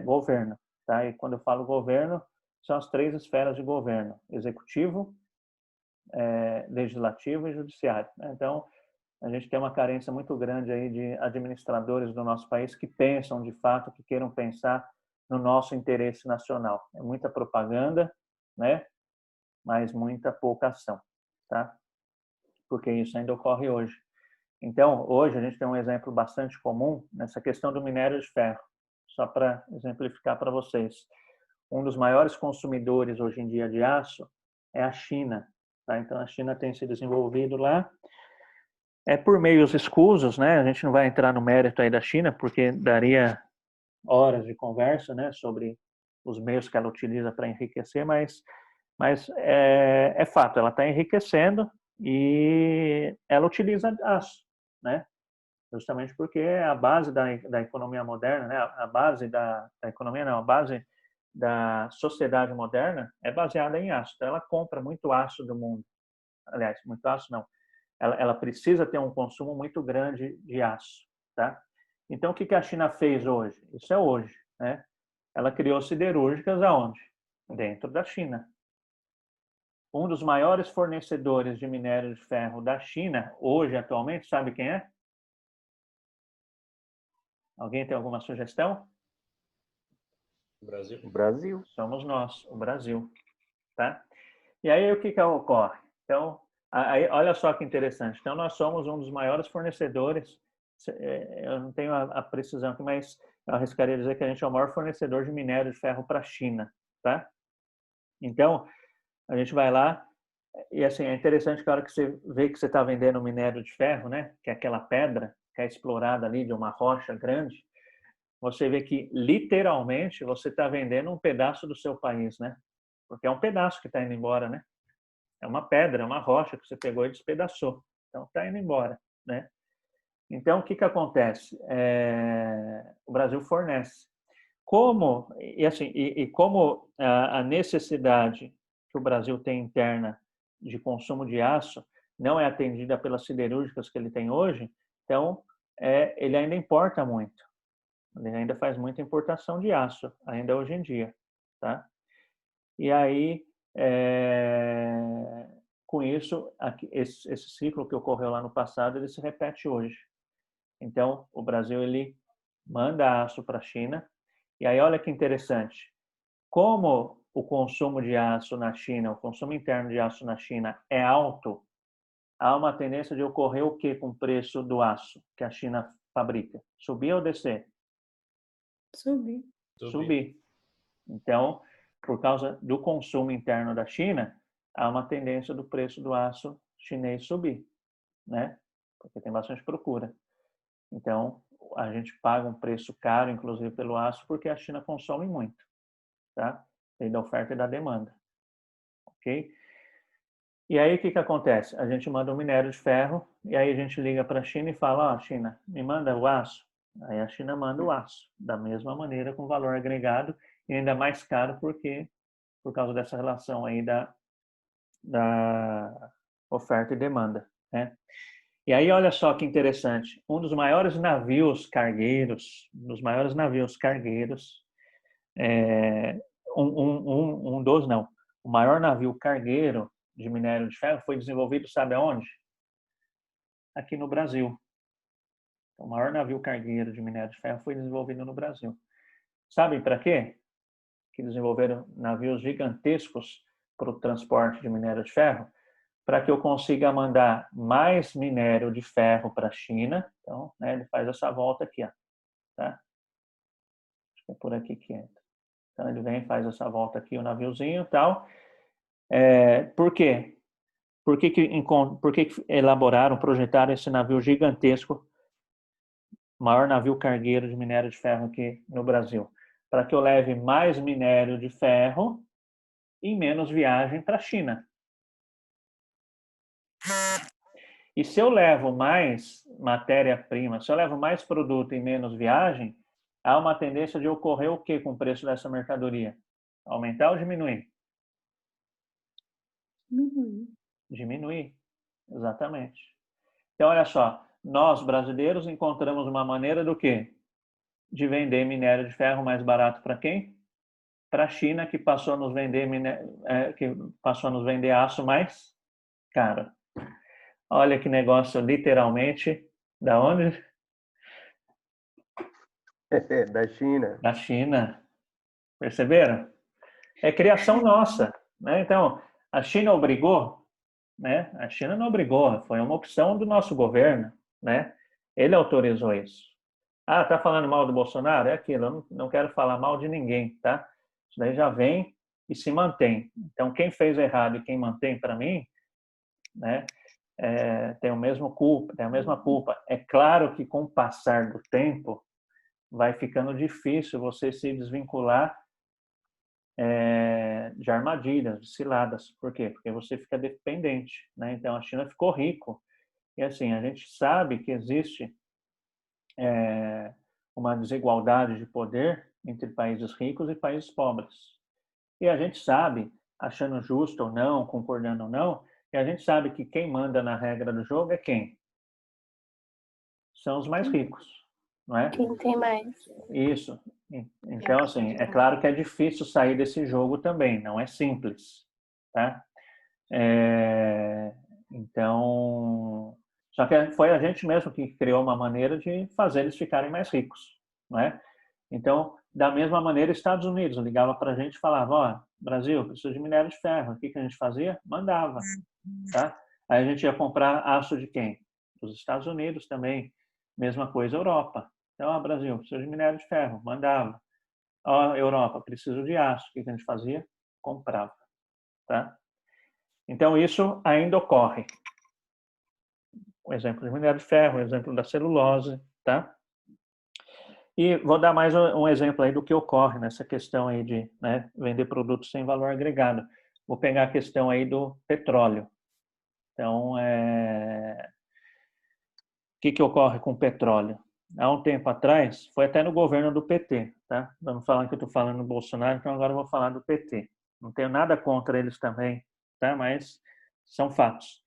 S1: governo, tá? E quando eu falo governo, são as 3 esferas de governo: executivo, legislativo e judiciário, né? Então, a gente tem uma carência muito grande aí de administradores do nosso país que pensam de fato, que queiram pensar no nosso interesse nacional. É muita propaganda, né? Mas muita pouca ação, tá? Porque isso ainda ocorre hoje. Então, hoje a gente tem um exemplo bastante comum nessa questão do minério de ferro. Só para exemplificar para vocês. Um dos maiores consumidores hoje em dia de aço é a China, tá? Então, a China tem se desenvolvido lá por meios escusos, né? A gente não vai entrar no mérito aí da China, porque daria horas de conversa, né, sobre os meios que ela utiliza para enriquecer, mas é fato, ela está enriquecendo e ela utiliza aço, né? Justamente porque a base da economia moderna, né? A base da economia não, a base da sociedade moderna é baseada em aço. Então, ela compra muito aço do mundo. Aliás, muito aço não. Ela precisa ter um consumo muito grande de aço, tá? Então, o que a China fez hoje? Isso é hoje, né? Ela criou siderúrgicas aonde? Dentro da China. Um dos maiores fornecedores de minério de ferro da China, hoje, atualmente, sabe quem é? Alguém tem alguma sugestão?
S10: Brasil.
S5: O Brasil.
S1: Somos nós, o Brasil, tá? E aí, o que ocorre? Então, aí, olha só que interessante. Então, nós somos um dos maiores fornecedores, eu não tenho a precisão aqui, mas eu arriscaria dizer que a gente é o maior fornecedor de minério de ferro para a China, tá? Então, a gente vai lá e, assim, é interessante que a hora que você vê que você está vendendo minério de ferro, né, que é aquela pedra que é explorada ali de uma rocha grande, você vê que, literalmente, você está vendendo um pedaço do seu país, né? Porque é um pedaço que está indo embora, né? É uma pedra, é uma rocha que você pegou e despedaçou. Então, está indo embora, né? Então, o que acontece? O Brasil fornece. Como, como a necessidade que o Brasil tem interna de consumo de aço não é atendida pelas siderúrgicas que ele tem hoje, então, ele ainda importa muito. Ele ainda faz muita importação de aço, ainda hoje em dia, tá? E aí, com isso, esse ciclo que ocorreu lá no passado, ele se repete hoje. Então, o Brasil, ele manda aço para a China. E aí, olha que interessante. Como o consumo de aço na China, o consumo interno de aço na China é alto, há uma tendência de ocorrer o quê com o preço do aço que a China fabrica? Subir ou descer? Subir. Então, por causa do consumo interno da China, há uma tendência do preço do aço chinês subir, né? Porque tem bastante procura. Então, a gente paga um preço caro, inclusive pelo aço, porque a China consome muito, tá? Tem da oferta e da demanda, ok? E aí, o que acontece? A gente manda um minério de ferro, e aí a gente liga para a China e fala, ó, China, me manda o aço. Aí a China manda o aço, da mesma maneira, com valor agregado, e ainda mais caro, por causa dessa relação aí da oferta e demanda, né? E aí, olha só que interessante, um dos maiores navios cargueiros, o maior navio cargueiro de minério de ferro foi desenvolvido, sabe aonde? Aqui no Brasil. O maior navio cargueiro de minério de ferro foi desenvolvido no Brasil. Sabem para quê? Que desenvolveram navios gigantescos para o transporte de minério de ferro, para que eu consiga mandar mais minério de ferro para a China. Então, né, ele faz essa volta aqui, ó, tá? Acho que é por aqui que entra. Então, ele vem, faz essa volta aqui, o naviozinho e tal. Por quê? Por que elaboraram, projetaram esse navio gigantesco, maior navio cargueiro de minério de ferro aqui no Brasil? Para que eu leve mais minério de ferro e menos viagem para a China. E se eu levo mais matéria-prima, se eu levo mais produto e menos viagem, há uma tendência de ocorrer o que com o preço dessa mercadoria? Aumentar ou diminuir? Diminuir, exatamente. Então, olha só, nós brasileiros encontramos uma maneira do quê? De vender minério de ferro mais barato para quem? Para a China, que passou a nos vender aço mais caro. Olha que negócio, literalmente, da onde?
S5: Da China.
S1: Da China. Perceberam? É criação nossa, né? Então, a China obrigou, né? A China não obrigou, foi uma opção do nosso governo, né? Ele autorizou isso. Ah, tá falando mal do Bolsonaro? É aquilo, eu não quero falar mal de ninguém, tá? Isso daí já vem e se mantém. Então, quem fez errado e quem mantém, para mim, né? Tem a mesma culpa. É claro que com o passar do tempo vai ficando difícil você se desvincular de armadilhas, de ciladas. Por quê? Porque você fica dependente, né? Então a China ficou rico e assim a gente sabe que existe uma desigualdade de poder entre países ricos e países pobres. E a gente sabe, achando justo ou não, concordando ou não, e a gente sabe que quem manda na regra do jogo é quem? São os mais ricos, não é?
S3: Quem tem mais?
S1: Isso. Então, assim, é claro que é difícil sair desse jogo também, não é simples, tá? Então, só que foi a gente mesmo que criou uma maneira de fazer eles ficarem mais ricos, não é? Então, da mesma maneira, Estados Unidos ligava para a gente e falava, ó, Brasil, preciso de minério de ferro. O que a gente fazia? Mandava, tá? Aí a gente ia comprar aço de quem? Dos Estados Unidos também. Mesma coisa, Europa. Então, ó, Brasil, preciso de minério de ferro. Mandava. Ó, Europa, preciso de aço. O que a gente fazia? Comprava, tá? Então, isso ainda ocorre. O exemplo de minério de ferro, o exemplo da celulose, tá? E vou dar mais um exemplo aí do que ocorre nessa questão aí de, né, vender produtos sem valor agregado. Vou pegar a questão aí do petróleo. Então, o que ocorre com o petróleo? Há um tempo atrás, foi até no governo do PT, tá? Vamos falar que eu estou falando do Bolsonaro, então agora eu vou falar do PT. Não tenho nada contra eles também, tá? Mas são fatos.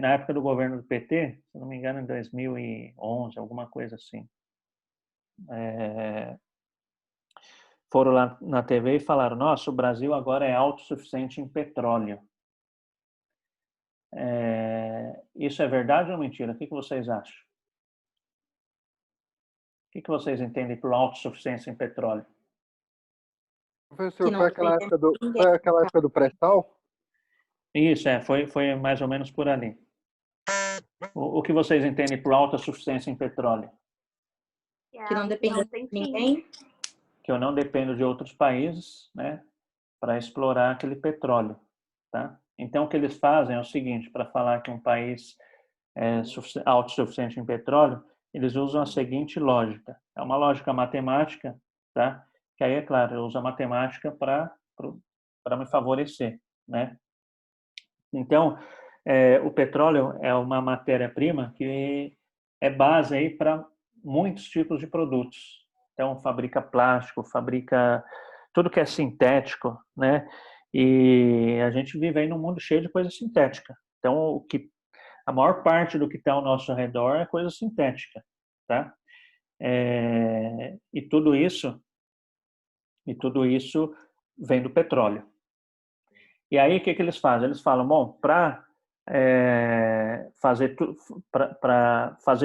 S1: Na época do governo do PT, se não me engano, em 2011, alguma coisa assim, foram lá na TV e falaram, nossa, o Brasil agora é autossuficiente em petróleo. Isso é verdade ou mentira? O que vocês acham? O que vocês entendem por autossuficiência em petróleo?
S11: Professor, foi aquela época do pré-sal?
S1: Isso, foi mais ou menos por ali. O que vocês entendem por autossuficiência em petróleo?
S8: Que não depende de ninguém.
S1: Que eu não dependo de outros países, né, para explorar aquele petróleo, tá? Então, o que eles fazem é o seguinte, para falar que um país é autossuficiente em petróleo, eles usam a seguinte lógica. É uma lógica matemática, tá? Que aí, é claro, eu uso a matemática para me favorecer, né? Então, o petróleo é uma matéria-prima que é base aí para muitos tipos de produtos. Então, fabrica plástico, fabrica tudo que é sintético, né? E a gente vive aí num mundo cheio de coisa sintética. Então, a maior parte do que está ao nosso redor é coisa sintética, tá? E tudo isso vem do petróleo. E aí, o que eles fazem? Eles falam, bom, para fazer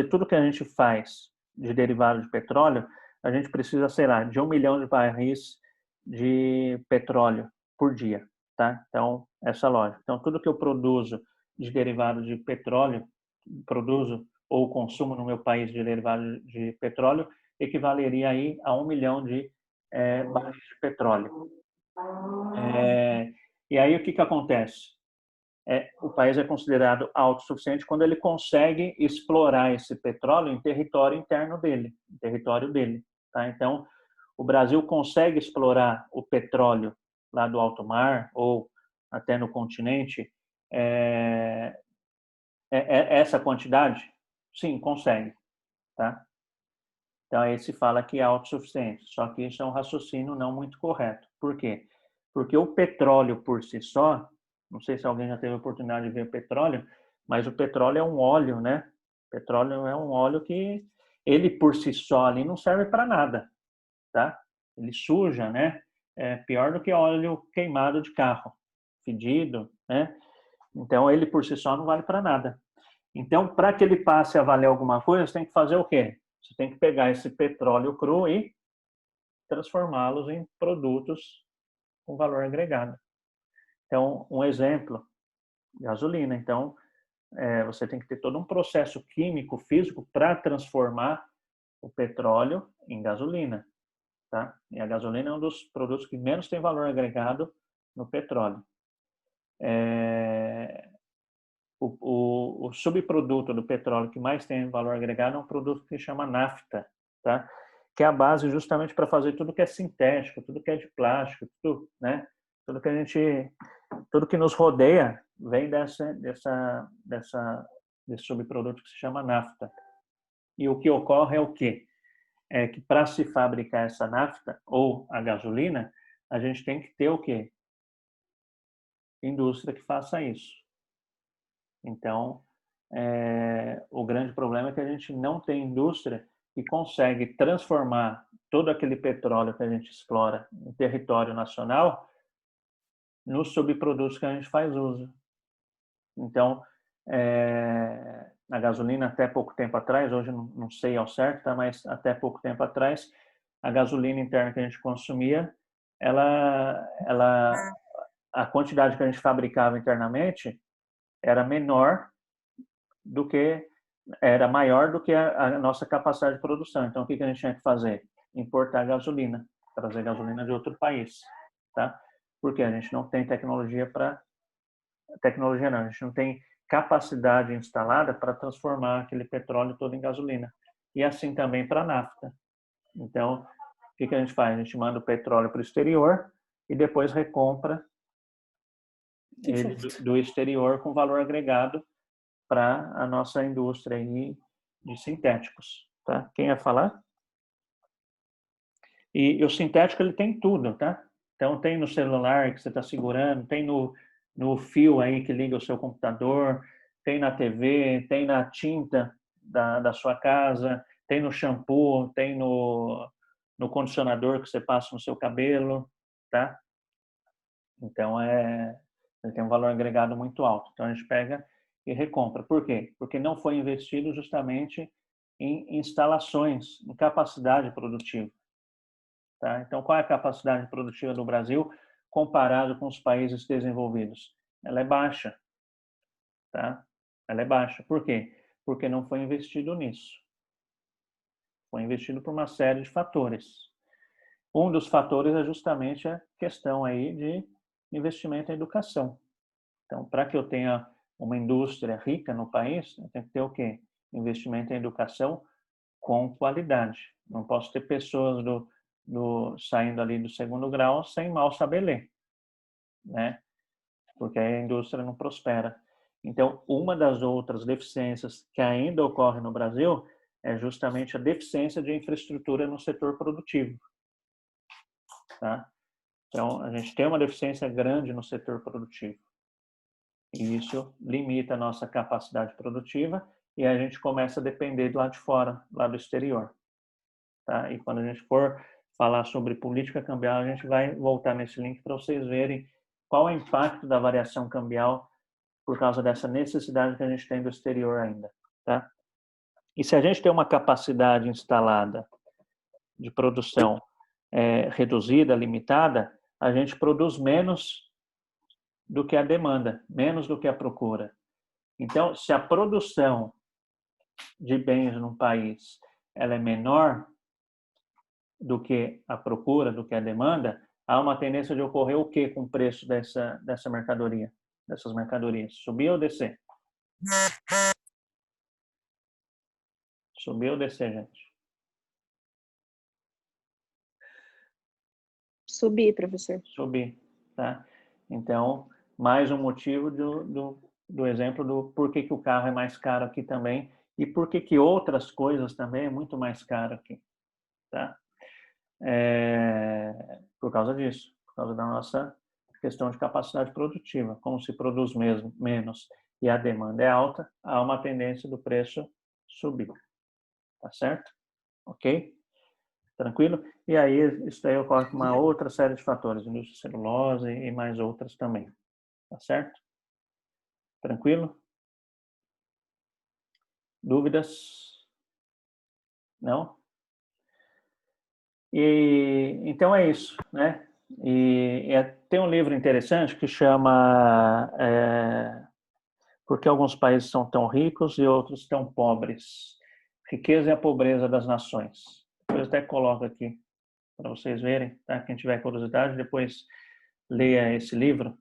S1: tudo que a gente faz de derivado de petróleo, a gente precisa, sei lá, de 1 milhão de barris de petróleo por dia, tá? Então, essa lógica. Então, tudo que eu produzo de derivado de petróleo, produzo ou consumo no meu país de derivado de petróleo, equivaleria aí a 1 milhão de barris de petróleo. E aí, o que acontece? O país é considerado autossuficiente quando ele consegue explorar esse petróleo em território interno dele, em território dele. Tá? Então, o Brasil consegue explorar o petróleo lá do alto mar ou até no continente, essa quantidade? Sim, consegue. Tá? Então, aí se fala que é autossuficiente, só que isso é um raciocínio não muito correto. Por quê? Porque o petróleo por si só, não sei se alguém já teve a oportunidade de ver petróleo, mas o petróleo é um óleo, né? O petróleo é um óleo que ele por si só ali não serve para nada, tá? Ele suja, né? É pior do que óleo queimado de carro, fedido, né? Então ele por si só não vale para nada. Então, para que ele passe a valer alguma coisa, você tem que fazer o quê? Você tem que pegar esse petróleo cru e transformá-los em produtos com valor agregado. Então, um exemplo, gasolina. Então, você tem que ter todo um processo químico, físico, para transformar o petróleo em gasolina. Tá? E a gasolina é um dos produtos que menos tem valor agregado no petróleo. O subproduto do petróleo que mais tem valor agregado é um produto que se chama nafta, tá? Que é a base justamente para fazer tudo que é sintético, tudo que é de plástico, tudo, né? Tudo que nos rodeia vem desse subproduto que se chama nafta. E o que ocorre é o quê? É que para se fabricar essa nafta ou a gasolina, a gente tem que ter o quê? Indústria que faça isso. Então, o grande problema é que a gente não tem indústria que consegue transformar todo aquele petróleo que a gente explora em território nacional nos subprodutos que a gente faz uso. Então, a gasolina até pouco tempo atrás, hoje não sei ao certo, tá? Mas até pouco tempo atrás, a gasolina interna que a gente consumia, a quantidade que a gente fabricava internamente era maior do que a nossa capacidade de produção. Então, o que a gente tinha que fazer? Importar gasolina, trazer gasolina de outro país, tá? Porque a gente não tem tecnologia não, a gente não tem capacidade instalada para transformar aquele petróleo todo em gasolina. E assim também para a nafta. Então, o que a gente faz? A gente manda o petróleo para o exterior e depois recompra ele do exterior com valor agregado para a nossa indústria aí de sintéticos, tá? Quem ia falar? E o sintético ele tem tudo, tá? Então tem no celular que você está segurando, tem no fio aí que liga o seu computador, tem na TV, tem na tinta da sua casa, tem no shampoo, tem no condicionador que você passa no seu cabelo, tá? Então ele tem um valor agregado muito alto. Então a gente pega e recompra. Por quê? Porque não foi investido justamente em instalações, em capacidade produtiva. Tá? Então, qual é a capacidade produtiva do Brasil comparado com os países desenvolvidos? Ela é baixa. Tá? Ela é baixa. Por quê? Porque não foi investido nisso. Foi investido por uma série de fatores. Um dos fatores é justamente a questão aí de investimento em educação. Então, para que eu tenha uma indústria rica no país, eu tenho que ter o quê? Investimento em educação com qualidade. Não posso ter pessoas saindo ali do segundo grau sem mal saber ler, né? porque a indústria não prospera. Então, uma das outras deficiências que ainda ocorre no Brasil é justamente a deficiência de infraestrutura no setor produtivo. Tá? Então, a gente tem uma deficiência grande no setor produtivo. E isso limita a nossa capacidade produtiva e a gente começa a depender do lado de fora, lá do exterior. Tá? E quando a gente for falar sobre política cambial, a gente vai voltar nesse link para vocês verem qual é o impacto da variação cambial por causa dessa necessidade que a gente tem do exterior ainda. Tá? E se a gente tem uma capacidade instalada de produção reduzida, limitada, a gente produz menos do que a demanda, menos do que a procura. Então, se a produção de bens num país ela é menor do que a procura, do que a demanda, há uma tendência de ocorrer o que com o preço dessa mercadoria, dessas mercadorias? Subir ou descer? Subir ou descer, gente?
S3: Subir, professor.
S1: Subir, tá? Então, mais um motivo do exemplo do porquê que o carro é mais caro aqui também e porquê que outras coisas também é muito mais caro aqui, tá? Por causa disso, por causa da nossa questão de capacidade produtiva. Como se produz menos e a demanda é alta, há uma tendência do preço subir, tá certo? Ok? Tranquilo? E aí, isso aí ocorre com uma outra série de fatores, indústria de celulose e mais outras também. Tá certo? Tranquilo? Dúvidas? Não? E então é isso, né? Tem um livro interessante que chama Por que alguns países são tão ricos e outros tão pobres? Riqueza e a pobreza das nações. Depois até coloco aqui para vocês verem, tá? Quem tiver curiosidade, depois leia esse livro.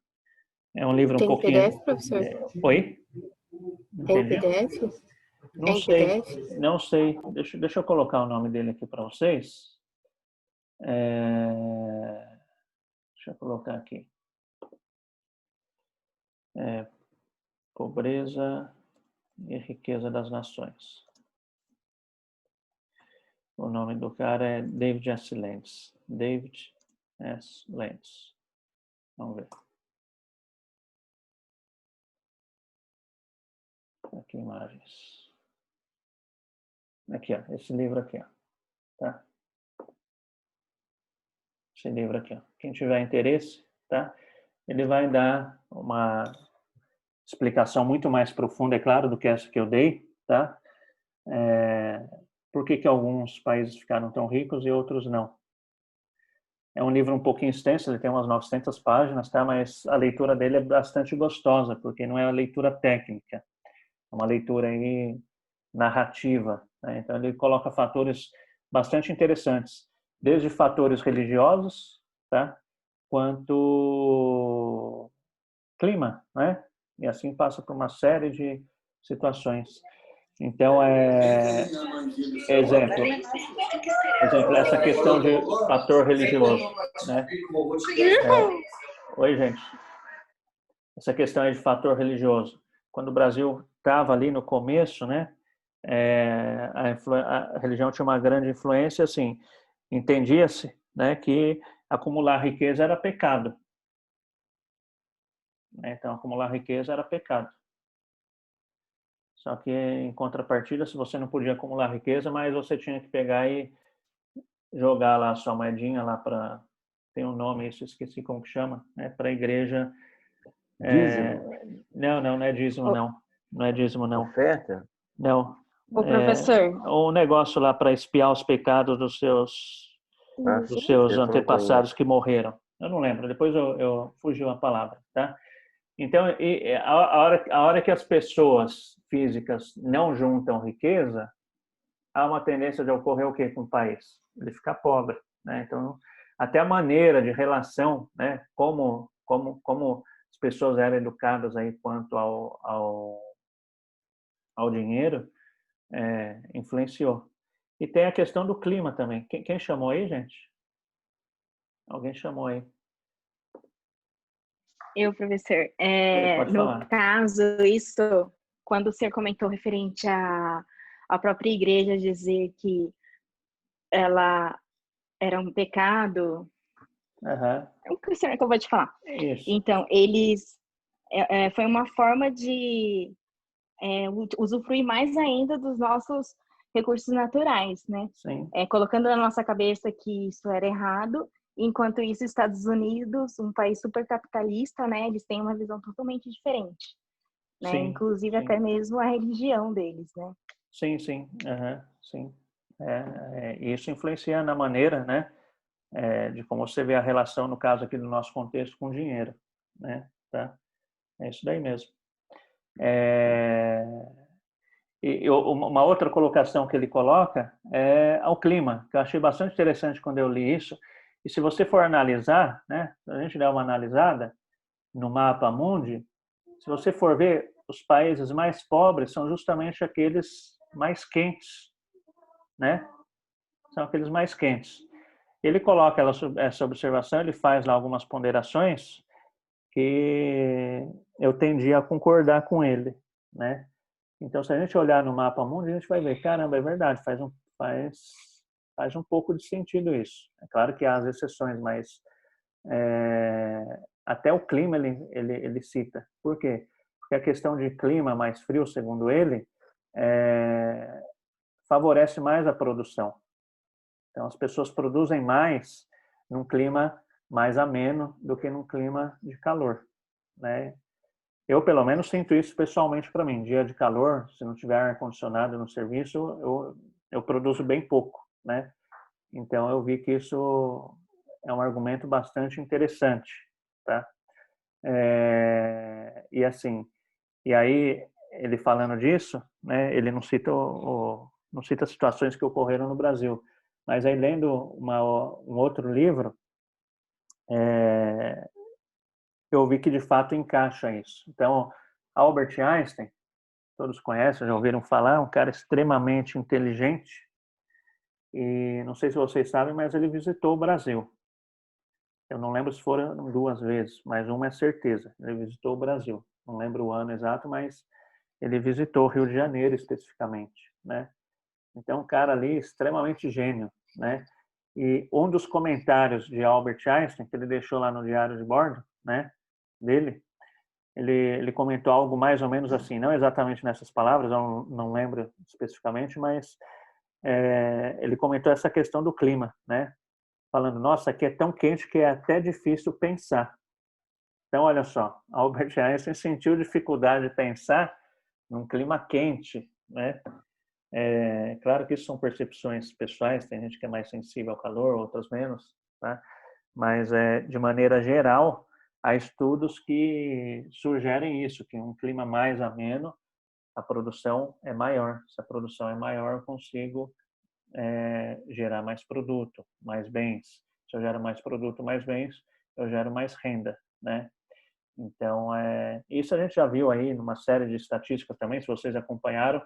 S1: É um livro um
S3: Tem
S1: pouquinho...
S3: PDF, professor?
S1: Oi?
S3: Tem
S1: Entendi?
S3: PDF?
S1: Não sei, não sei. Deixa eu colocar o nome dele aqui para vocês. Deixa eu colocar aqui. Pobreza e riqueza das nações. O nome do cara é David S. Lentz. David S. Lentz. Vamos ver. Aqui, imagens. Aqui, ó. Esse livro aqui, ó. Tá? Esse livro aqui, ó. Quem tiver interesse, tá? Ele vai dar uma explicação muito mais profunda, é claro, do que essa que eu dei, tá? Por que alguns países ficaram tão ricos e outros não? É um livro um pouquinho extenso, ele tem umas 900 páginas, tá? Mas a leitura dele é bastante gostosa, porque não é uma leitura técnica, é uma leitura aí narrativa, né? Então ele coloca fatores bastante interessantes, desde fatores religiosos, tá? Quanto clima, né? E assim passa por uma série de situações. Então, exemplo, essa questão de fator religioso, né? Oi, gente. Essa questão aí de fator religioso. Quando o Brasil estava ali no começo, né? A religião tinha uma grande influência, assim, entendia-se, né, que acumular riqueza era pecado. Então, acumular riqueza era pecado. Só que, em contrapartida, se você não podia acumular riqueza, mas você tinha que pegar e jogar lá a sua moedinha lá para... Tem um nome, isso esqueci como que chama, né? Para a igreja...
S5: Dízimo?
S1: Não é dízimo, não. Não é dízimo, não.
S5: Oferta?
S1: Não.
S3: Ô, professor.
S1: Um negócio lá para expiar os pecados dos seus antepassados que morreram. Eu não lembro, depois eu fugiu a palavra, tá? Então, a hora que as pessoas físicas não juntam riqueza, há uma tendência de ocorrer o quê com o país? Ele ficar pobre, né? Então, até a maneira de relação, né? Como as pessoas eram educadas aí quanto ao dinheiro, influenciou. E tem a questão do clima também. Quem chamou aí, gente? Alguém chamou aí.
S8: Professor,
S1: Pode
S8: no
S1: falar.
S8: caso, isso, quando o senhor comentou referente à própria igreja dizer que ela era um pecado,
S1: Aham,
S8: é o que o senhor acabou de falar.
S1: isso.
S8: Então, foi uma forma de usufruir mais ainda dos nossos recursos naturais, né?
S1: Sim,
S8: Colocando na nossa cabeça que isso era errado, enquanto isso, Estados Unidos, um país supercapitalista, né? Eles têm uma visão totalmente diferente, né?
S1: sim,
S8: Inclusive até
S1: sim.
S8: mesmo a religião deles, né?
S1: Sim, sim, aham, sim. Isso influencia na maneira, né, de como você vê a relação, no caso aqui do nosso contexto, com o dinheiro, né, tá? É isso daí mesmo. É, uma outra colocação que ele coloca é ao clima, que eu achei bastante interessante quando eu li isso. E se você for analisar, né, a gente der uma analisada no mapa mundi, se você for ver, os países mais pobres são justamente aqueles mais quentes, né? São aqueles mais quentes. Ele coloca essa observação, ele faz lá algumas ponderações que eu tendi a concordar com ele, né? Então, se a gente olhar no mapa mundo, a gente vai ver, caramba, é verdade, faz um pouco de sentido isso. É claro que há as exceções, mas até o clima ele cita. Por quê? Porque a questão de clima mais frio, segundo ele, favorece mais a produção. Então, as pessoas produzem mais num clima mais ameno do que num clima de calor, né? Eu, pelo menos, sinto isso pessoalmente para mim. Dia de calor, se não tiver ar-condicionado no serviço, eu produzo bem pouco, né? Então, eu vi que isso é um argumento bastante interessante, tá? E assim, e aí, ele falando disso, né, ele não cita, não cita situações que ocorreram no Brasil, mas aí lendo um outro livro, eu vi que de fato encaixa isso. Então, Albert Einstein, todos conhecem, já ouviram falar, um cara extremamente inteligente, e não sei se vocês sabem, mas ele visitou o Brasil. Eu não lembro se foram 2 vezes, mas uma é certeza, ele visitou o Brasil. Não lembro o ano exato, mas ele visitou o Rio de Janeiro especificamente, né? Então, um cara ali extremamente gênio, né? E um dos comentários de Albert Einstein, que ele deixou lá no diário de bordo, né, dele, ele comentou algo mais ou menos assim, não exatamente nessas palavras, eu não lembro especificamente, mas ele comentou essa questão do clima, né? Falando, nossa, aqui é tão quente que é até difícil pensar. Então, olha só, Albert Einstein sentiu dificuldade de pensar num clima quente, né? Claro que isso são percepções pessoais, tem gente que é mais sensível ao calor, outras menos, tá? Mas, de maneira geral, há estudos que sugerem isso, que um clima mais ameno, a produção é maior. Se a produção é maior, eu consigo gerar mais produto, mais bens. Se eu gero mais produto, mais bens, eu gero mais renda, né? Então, isso a gente já viu aí numa série de estatísticas também, se vocês acompanharam,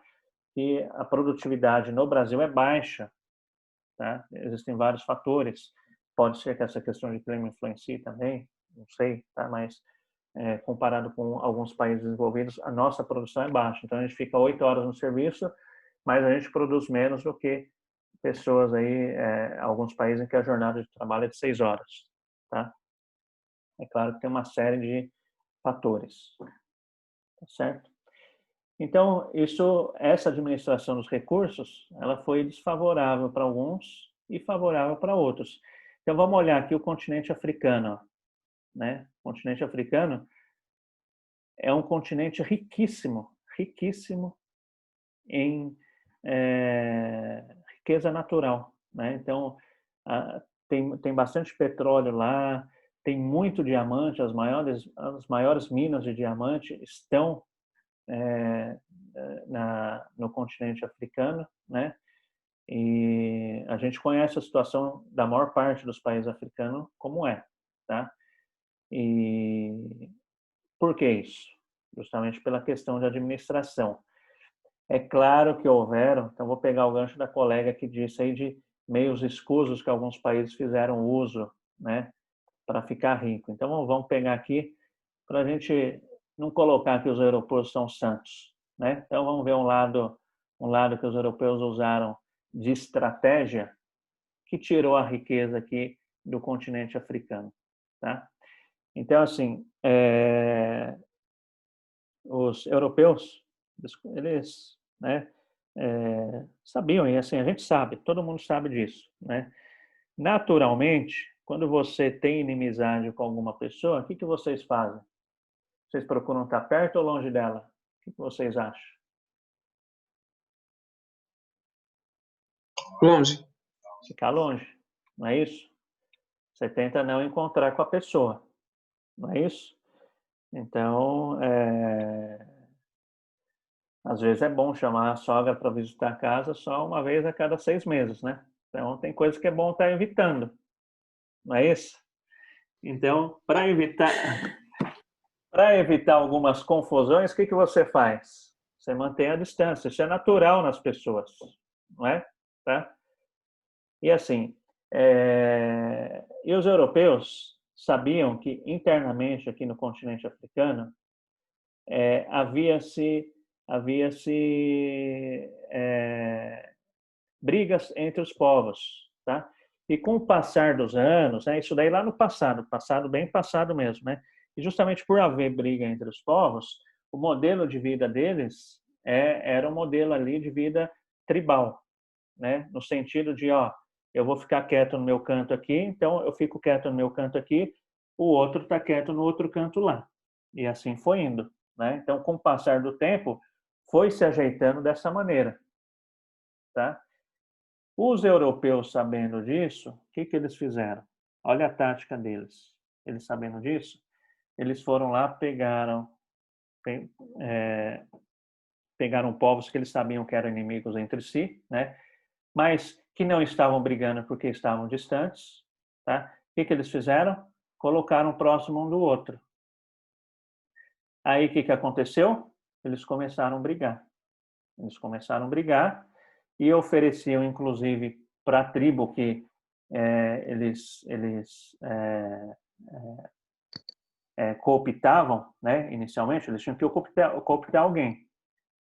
S1: que a produtividade no Brasil é baixa, tá? Existem vários fatores. Pode ser que essa questão de clima influencie também, não sei, tá? Mas comparado com alguns países desenvolvidos, a nossa produção é baixa. Então a gente fica 8 horas no serviço, mas a gente produz menos do que pessoas aí, alguns países em que a jornada de trabalho é de 6 horas, tá? É claro que tem uma série de fatores, tá certo? Então, essa administração dos recursos, ela foi desfavorável para alguns e favorável para outros. Então, vamos olhar aqui o continente africano, né? O continente africano é um continente riquíssimo, riquíssimo em riqueza natural, né? Então, tem bastante petróleo lá, tem muito diamante, as maiores minas de diamante estão no continente africano, né? E a gente conhece a situação da maior parte dos países africanos como é, tá? E por que isso? Justamente pela questão de administração. É claro que houveram, então vou pegar o gancho da colega que disse aí de meios escusos que alguns países fizeram uso, né, para ficar rico. Então vamos pegar aqui para a gente não colocar que os europeus são santos, né? Então vamos ver um lado que os europeus usaram de estratégia que tirou a riqueza aqui do continente africano, tá? Então assim, os europeus, eles, né, sabiam, e assim, a gente sabe, todo mundo sabe disso, né? Naturalmente, quando você tem inimizade com alguma pessoa, o que vocês fazem? Vocês procuram estar perto ou longe dela? O que vocês acham?
S6: Longe.
S1: Ficar longe, não é isso? Você tenta não encontrar com a pessoa, não é isso? Então, às vezes é bom chamar a sogra para visitar a casa só uma vez a cada 6 meses, né? Então, tem coisas que é bom estar evitando, não é isso? Então, para evitar algumas confusões, o que você faz? Você mantém a distância. Isso é natural nas pessoas, não é? Tá? E assim, e os europeus sabiam que internamente aqui no continente africano havia-se brigas entre os povos, tá? E com o passar dos anos, isso daí lá no passado bem passado mesmo, né? E justamente por haver briga entre os povos, o modelo de vida deles era um modelo ali de vida tribal, né? No sentido de, eu vou ficar quieto no meu canto aqui, então eu fico quieto no meu canto aqui, o outro está quieto no outro canto lá. E assim foi indo, né? Então, com o passar do tempo, foi se ajeitando dessa maneira, tá? Os europeus, sabendo disso, o que eles fizeram? Olha a tática deles. Eles sabendo disso, eles foram lá, pegaram povos que eles sabiam que eram inimigos entre si, né? Mas que não estavam brigando porque estavam distantes, tá? O que eles fizeram? Colocaram próximo um do outro. Aí o que aconteceu? Eles começaram a brigar. E ofereciam, inclusive, para a tribo que eles cooptavam, né? Inicialmente, eles tinham que cooptar alguém.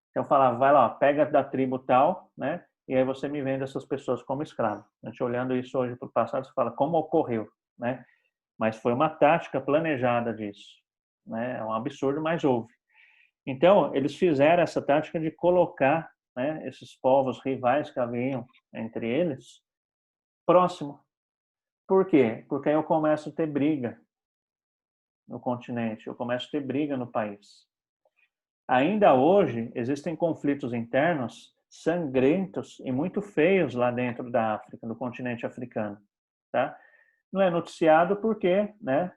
S1: Então falava, vai lá, pega da tribo tal, né? E aí você me vende essas pessoas como escravo. A gente olhando isso hoje para o passado, você fala, como ocorreu, né? Mas foi uma tática planejada disso, né? É um absurdo, mas houve. Então, eles fizeram essa tática de colocar, né, esses povos rivais que haviam entre eles próximo. Por quê? Porque aí eu começo a ter briga no continente, eu começo a ter briga no país. Ainda hoje, existem conflitos internos sangrentos e muito feios lá dentro da África, do continente africano, tá? Não é noticiado porque, né,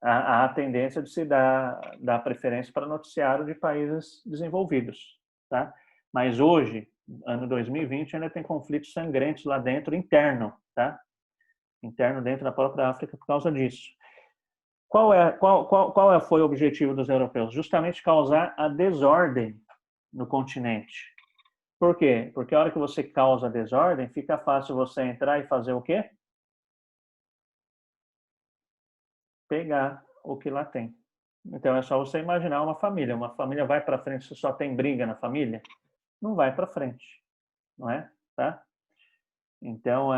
S1: há a tendência de se dar preferência para noticiário de países desenvolvidos, tá? Mas hoje, ano 2020, ainda tem conflitos sangrentos lá dentro, interno, tá? Interno dentro da própria África por causa disso. Qual foi o objetivo dos europeus? Justamente causar a desordem no continente. Por quê? Porque a hora que você causa desordem, fica fácil você entrar e fazer o quê? Pegar o que lá tem. Então é só você imaginar uma família. Uma família vai para frente se só tem briga na família? Não vai para frente, não é? Tá? Então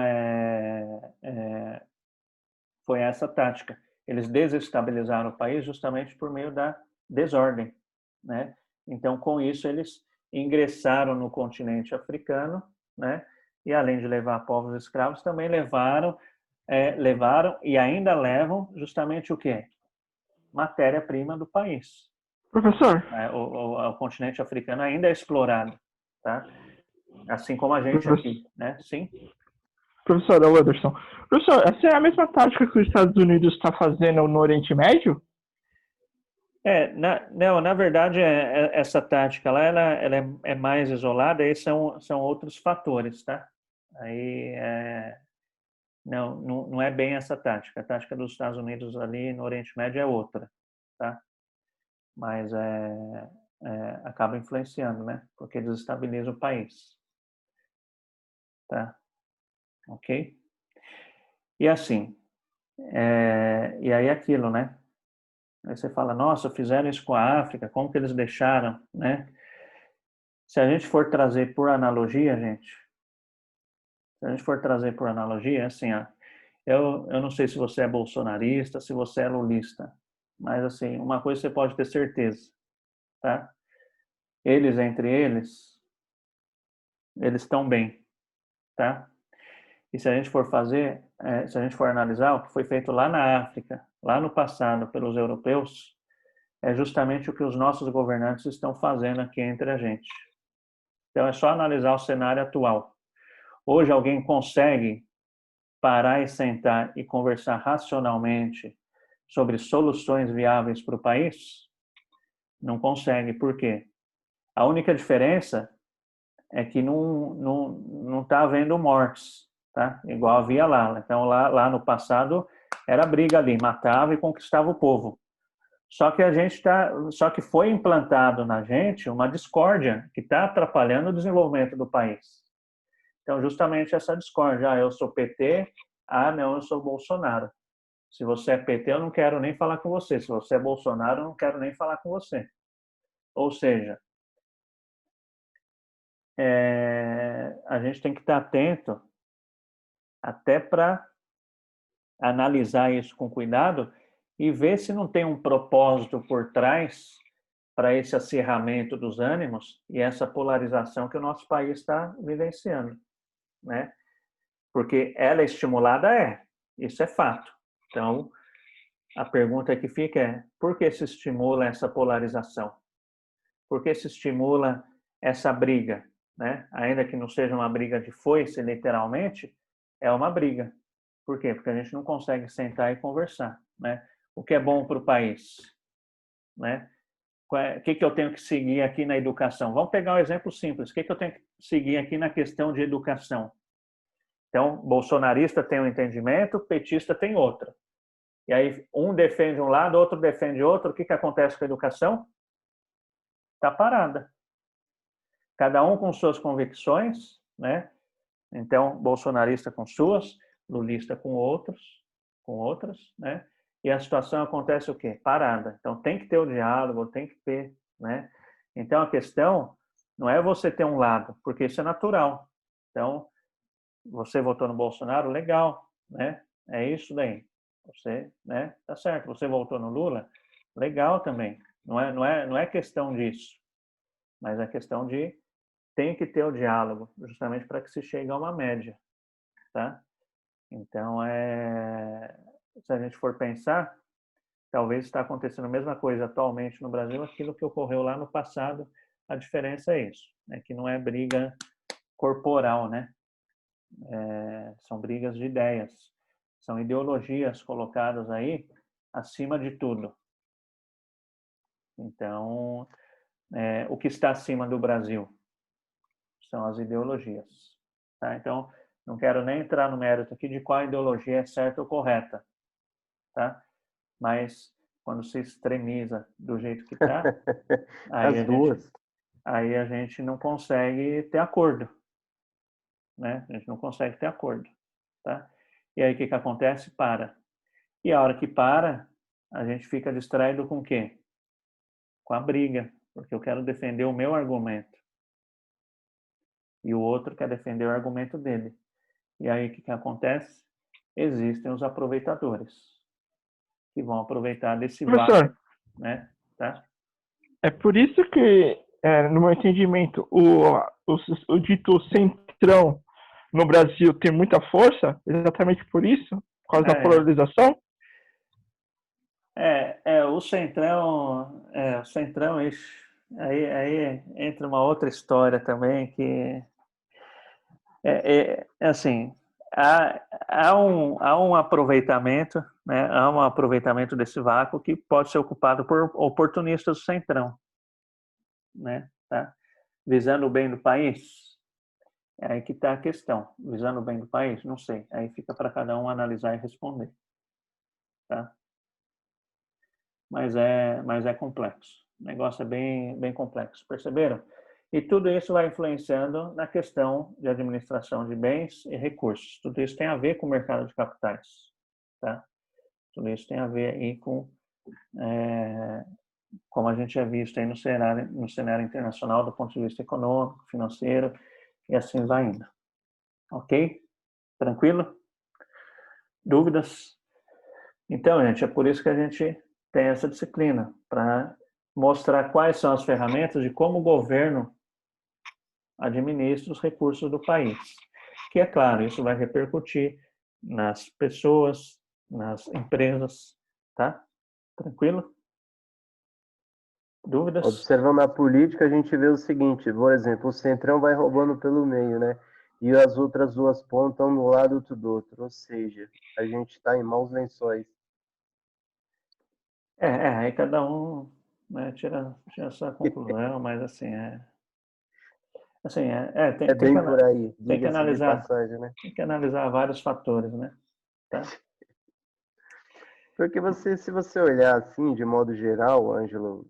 S1: foi essa tática. Eles desestabilizaram o país justamente por meio da desordem, né? Então com isso eles ingressaram no continente africano, né? E além de levar povos escravos, também levaram e ainda levam justamente o quê? Matéria-prima do país.
S2: Professor?
S1: O continente africano ainda é explorado, tá? Assim como a gente aqui, né? Sim.
S2: Professor, é o Ederson. Professor, essa é a mesma tática que os Estados Unidos está fazendo no Oriente Médio?
S1: Na verdade, essa tática lá, ela é mais isolada, aí são outros fatores, tá? Aí, não é bem essa tática. A tática dos Estados Unidos ali no Oriente Médio é outra, tá? Mas acaba influenciando, né? Porque desestabiliza o país, tá? Ok? E assim, E aí aquilo, né? Aí você fala, nossa, fizeram isso com a África, como que eles deixaram, né? Se a gente for trazer por analogia, gente, se a gente for trazer por analogia, assim, ó, eu não sei se você é bolsonarista, se você é lulista, mas assim, uma coisa você pode ter certeza, tá? Eles, entre eles estão bem, tá? E se a gente for fazer, se a gente for analisar o que foi feito lá na África, lá no passado pelos europeus, é justamente o que os nossos governantes estão fazendo aqui entre a gente. Então é só analisar o cenário atual. Hoje alguém consegue parar e sentar e conversar racionalmente sobre soluções viáveis para o país? Não consegue. Por quê? A única diferença é que não está havendo mortes, tá? Igual havia lá. Então, lá no passado, era briga ali, matava e conquistava o povo. Só que foi implantado na gente uma discórdia que está atrapalhando o desenvolvimento do país. Então, justamente essa discórdia. Eu sou PT, não, eu sou Bolsonaro. Se você é PT, eu não quero nem falar com você. Se você é Bolsonaro, eu não quero nem falar com você. Ou seja, a gente tem que estar atento até para analisar isso com cuidado e ver se não tem um propósito por trás para esse acirramento dos ânimos e essa polarização que o nosso país está vivenciando, né? Porque ela é estimulada, isso é fato. Então, a pergunta que fica é: por que se estimula essa polarização? Por que se estimula essa briga, né? Ainda que não seja uma briga de foice, literalmente, é uma briga. Por quê? Porque a gente não consegue sentar e conversar, né? O que é bom para o país, né? O que eu tenho que seguir aqui na educação? Vamos pegar um exemplo simples. O que eu tenho que seguir aqui na questão de educação? Então, bolsonarista tem um entendimento, petista tem outro. E aí, um defende um lado, outro defende outro. O que acontece com a educação? Está parada. Cada um com suas convicções, né? Então, bolsonarista com suas, lulista com outras, né? E a situação acontece o quê? Parada. Então, tem que ter o diálogo, tem que ter, né? Então, a questão não é você ter um lado, porque isso é natural. Então, você votou no Bolsonaro, legal, né? É isso daí. Você, né? Tá certo. Você votou no Lula, legal também. Não é questão disso, mas é questão de tem que ter o diálogo, justamente para que se chegue a uma média, tá? Então, se a gente for pensar, talvez está acontecendo a mesma coisa atualmente no Brasil, aquilo que ocorreu lá no passado. A diferença é isso, que não é briga corporal, né? São brigas de ideias, são ideologias colocadas aí acima de tudo. Então, o que está acima do Brasil são as ideologias, tá? Então, não quero nem entrar no mérito aqui de qual ideologia é certa ou correta, tá? Mas quando se extremiza do jeito que está, aí a gente não consegue ter acordo, né? A gente não consegue ter acordo, tá? E aí o que acontece? Para. E a hora que para, a gente fica distraído com o quê? Com a briga, porque eu quero defender o meu argumento. E o outro quer defender o argumento dele. E aí o que acontece? Existem os aproveitadores que vão aproveitar desse vácuo, né? Tá?
S2: É por isso que, no meu entendimento, o dito centrão no Brasil tem muita força, exatamente por isso, por causa da polarização?
S1: O centrão, aí entra uma outra história também que assim, há um aproveitamento, né? Há um aproveitamento desse vácuo que pode ser ocupado por oportunistas do centrão, né? Tá? Visando o bem do país. É aí que está a questão. Visando o bem do país? Não sei. Aí fica para cada um analisar e responder. Tá? Mas é complexo. O negócio é bem, bem complexo. Perceberam? E tudo isso vai influenciando na questão de administração de bens e recursos. Tudo isso tem a ver com o mercado de capitais. Tá? Tudo isso tem a ver aí com como a gente é visto aí no cenário internacional do ponto de vista econômico, financeiro e assim vai indo. Ok? Tranquilo? Dúvidas? Então, gente, é por isso que a gente tem essa disciplina, para mostrar quais são as ferramentas de como o governo administra os recursos do país. Que, é claro, isso vai repercutir nas pessoas, nas empresas, tá? Tranquilo? Dúvidas?
S5: Observando a política, a gente vê o seguinte, por exemplo, o Centrão vai roubando pelo meio, né? E as outras duas pontas um do lado, outro do outro. Ou seja, a gente está em maus lençóis.
S1: Aí cada um, né, tira essa conclusão, mas assim,
S5: É
S1: tem que,
S5: bem por aí,
S1: tem que
S5: diga-se de
S1: analisar,
S5: passagem, né?
S1: tem que analisar vários fatores, né? Tá?
S5: Porque se você olhar assim, de modo geral, Ângelo,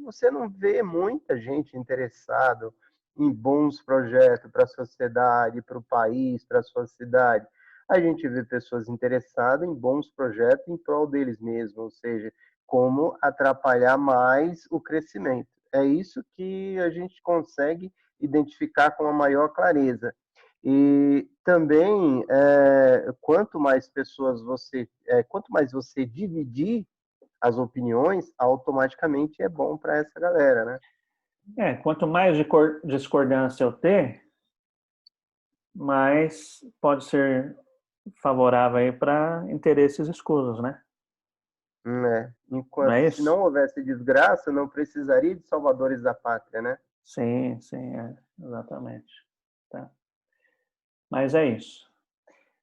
S5: você não vê muita gente interessada em bons projetos para a sociedade, para o país, para a sua cidade. A gente vê pessoas interessadas em bons projetos em prol deles mesmos, ou seja, como atrapalhar mais o crescimento. É isso que a gente consegue identificar com a maior clareza. E também, quanto mais você dividir as opiniões, automaticamente é bom para essa galera, né?
S1: Quanto mais discordância eu ter, mais pode ser favorável aí para interesses escusos, né? Não é
S5: Se
S1: isso?
S5: não houvesse desgraça, não precisaria de salvadores da pátria, né?
S1: Sim, exatamente. Tá? Mas é isso.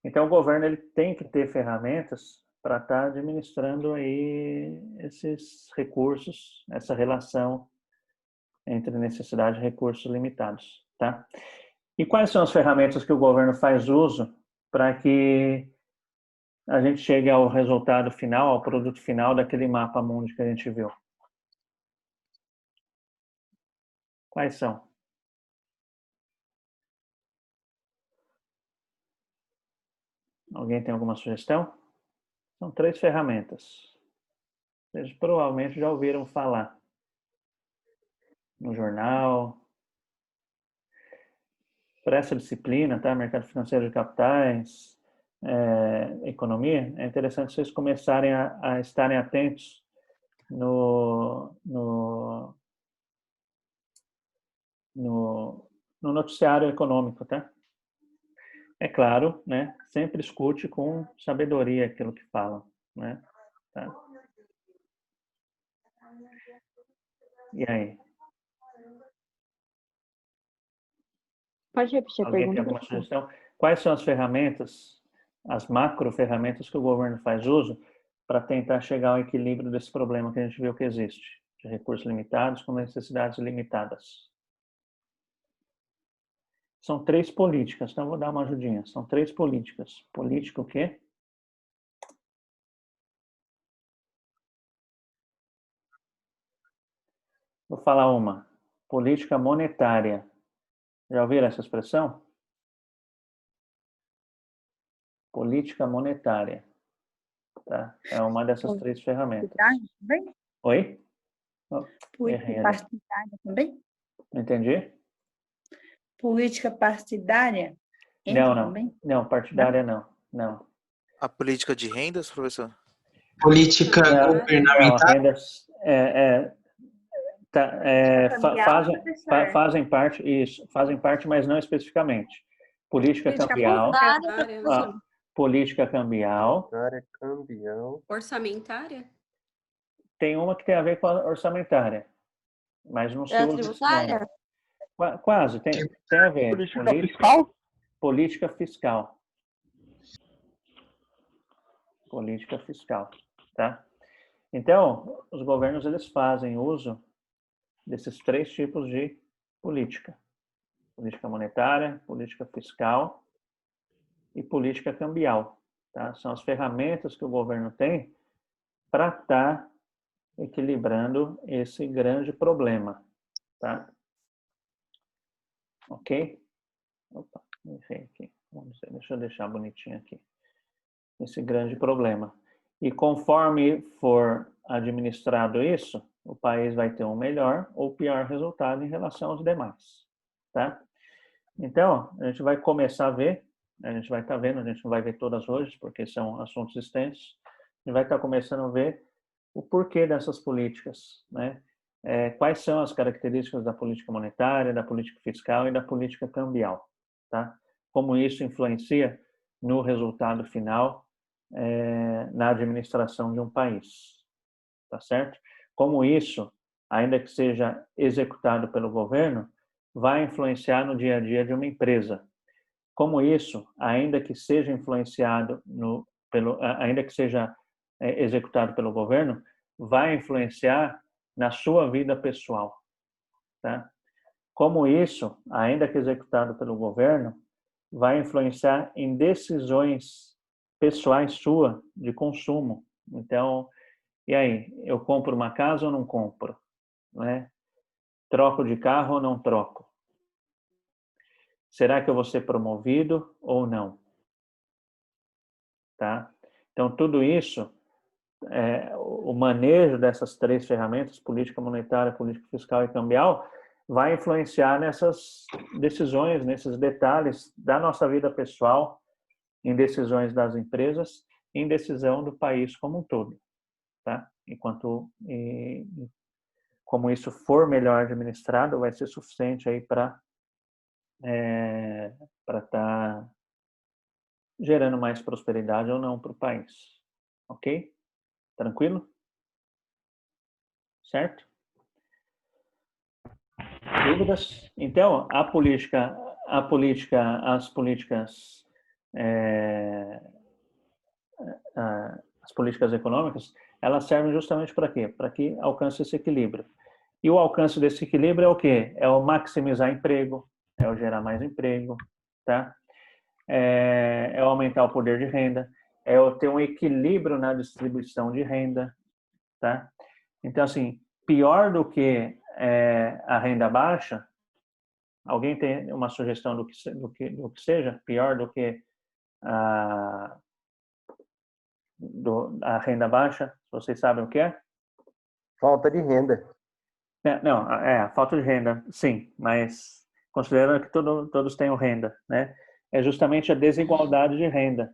S1: Então, o governo ele tem que ter ferramentas para estar administrando aí esses recursos, essa relação entre necessidade e recursos limitados, tá? E quais são as ferramentas que o governo faz uso para que a gente chegue ao resultado final, ao produto final daquele mapa mundi que a gente viu? Quais são? Alguém tem alguma sugestão? São 3 ferramentas. Vocês provavelmente já ouviram falar no jornal. Para essa disciplina, tá? Mercado financeiro de capitais, economia, é interessante vocês começarem a estarem atentos no noticiário econômico, tá? É claro, né? Sempre escute com sabedoria aquilo que falam, né? Tá? E aí?
S8: Pode repetir a
S1: Alguém tem
S8: pergunta?
S1: alguma sugestão? Quais são as ferramentas, as macro ferramentas que o governo faz uso para tentar chegar ao equilíbrio desse problema que a gente viu que existe, de recursos limitados com necessidades limitadas? São 3 políticas, então vou dar uma ajudinha. São 3 políticas. Política o quê? Vou falar uma. Política monetária. Já ouviram essa expressão? Política monetária. Tá? É uma dessas 3 ferramentas.
S12: Também?
S1: Oi?
S12: Política partidária também?
S1: Não entendi?
S12: Política partidária? Entra também?
S1: Não, partidária não.
S10: A política de rendas, professor?
S6: Política governamental?
S1: Rendas fazem parte, isso, fazem parte, mas não especificamente. Política cambial. Política cambial.
S13: Orçamentária?
S1: Tem uma que tem a ver com a orçamentária, mas não se
S9: É a
S1: usa
S9: tributária?
S1: quase, tem a ver.
S2: Política fiscal?
S1: Política fiscal. Política fiscal, tá? Então, os governos eles fazem uso desses 3 tipos de política. Política monetária, política fiscal e política cambial, tá? São as ferramentas que o governo tem para estar equilibrando esse grande problema, tá? Ok? Opa, deixa eu deixar bonitinho aqui. esse grande problema. E conforme for administrado isso, o país vai ter um melhor ou pior resultado em relação aos demais, tá? Então, a gente vai começar a ver, a gente vai estar vendo, a gente não vai ver todas hoje, porque são assuntos extensos, a gente vai estar começando a ver o porquê dessas políticas, né? Quais são as características da política monetária, da política fiscal e da política cambial, tá? Como isso influencia no resultado final na administração de um país, tá certo? Como isso, ainda que seja executado pelo governo, vai influenciar no dia a dia de uma empresa. Como isso, ainda que seja influenciado ainda que seja executado pelo governo, vai influenciar na sua vida pessoal, tá? Como isso, ainda que executado pelo governo, vai influenciar em decisões pessoais sua de consumo. Então, e aí, eu compro uma casa ou não compro, né? Troco de carro ou não troco? Será que eu vou ser promovido ou não? Tá? Então, tudo isso, o manejo dessas três ferramentas, política monetária, política fiscal e cambial, vai influenciar nessas decisões, nesses detalhes da nossa vida pessoal, em decisões das empresas, em decisão do país como um todo, tá? Como isso for melhor administrado, vai ser suficiente aí para estar gerando mais prosperidade ou não para o país, ok? Tranquilo? Certo? Dúvidas? Então, as políticas econômicas, elas servem justamente para quê? Para que alcance esse equilíbrio. E o alcance desse equilíbrio é o quê? É o maximizar emprego, é o gerar mais emprego, tá? É o aumentar o poder de renda, é o ter um equilíbrio na distribuição de renda, tá? Então, assim, pior do que a renda baixa, alguém tem uma sugestão do que seja pior do que a renda baixa? Vocês sabem o que é?
S5: Falta de renda.
S1: Não, a falta de renda, sim, mas considerando que todos tenham renda, né? É justamente a desigualdade de renda.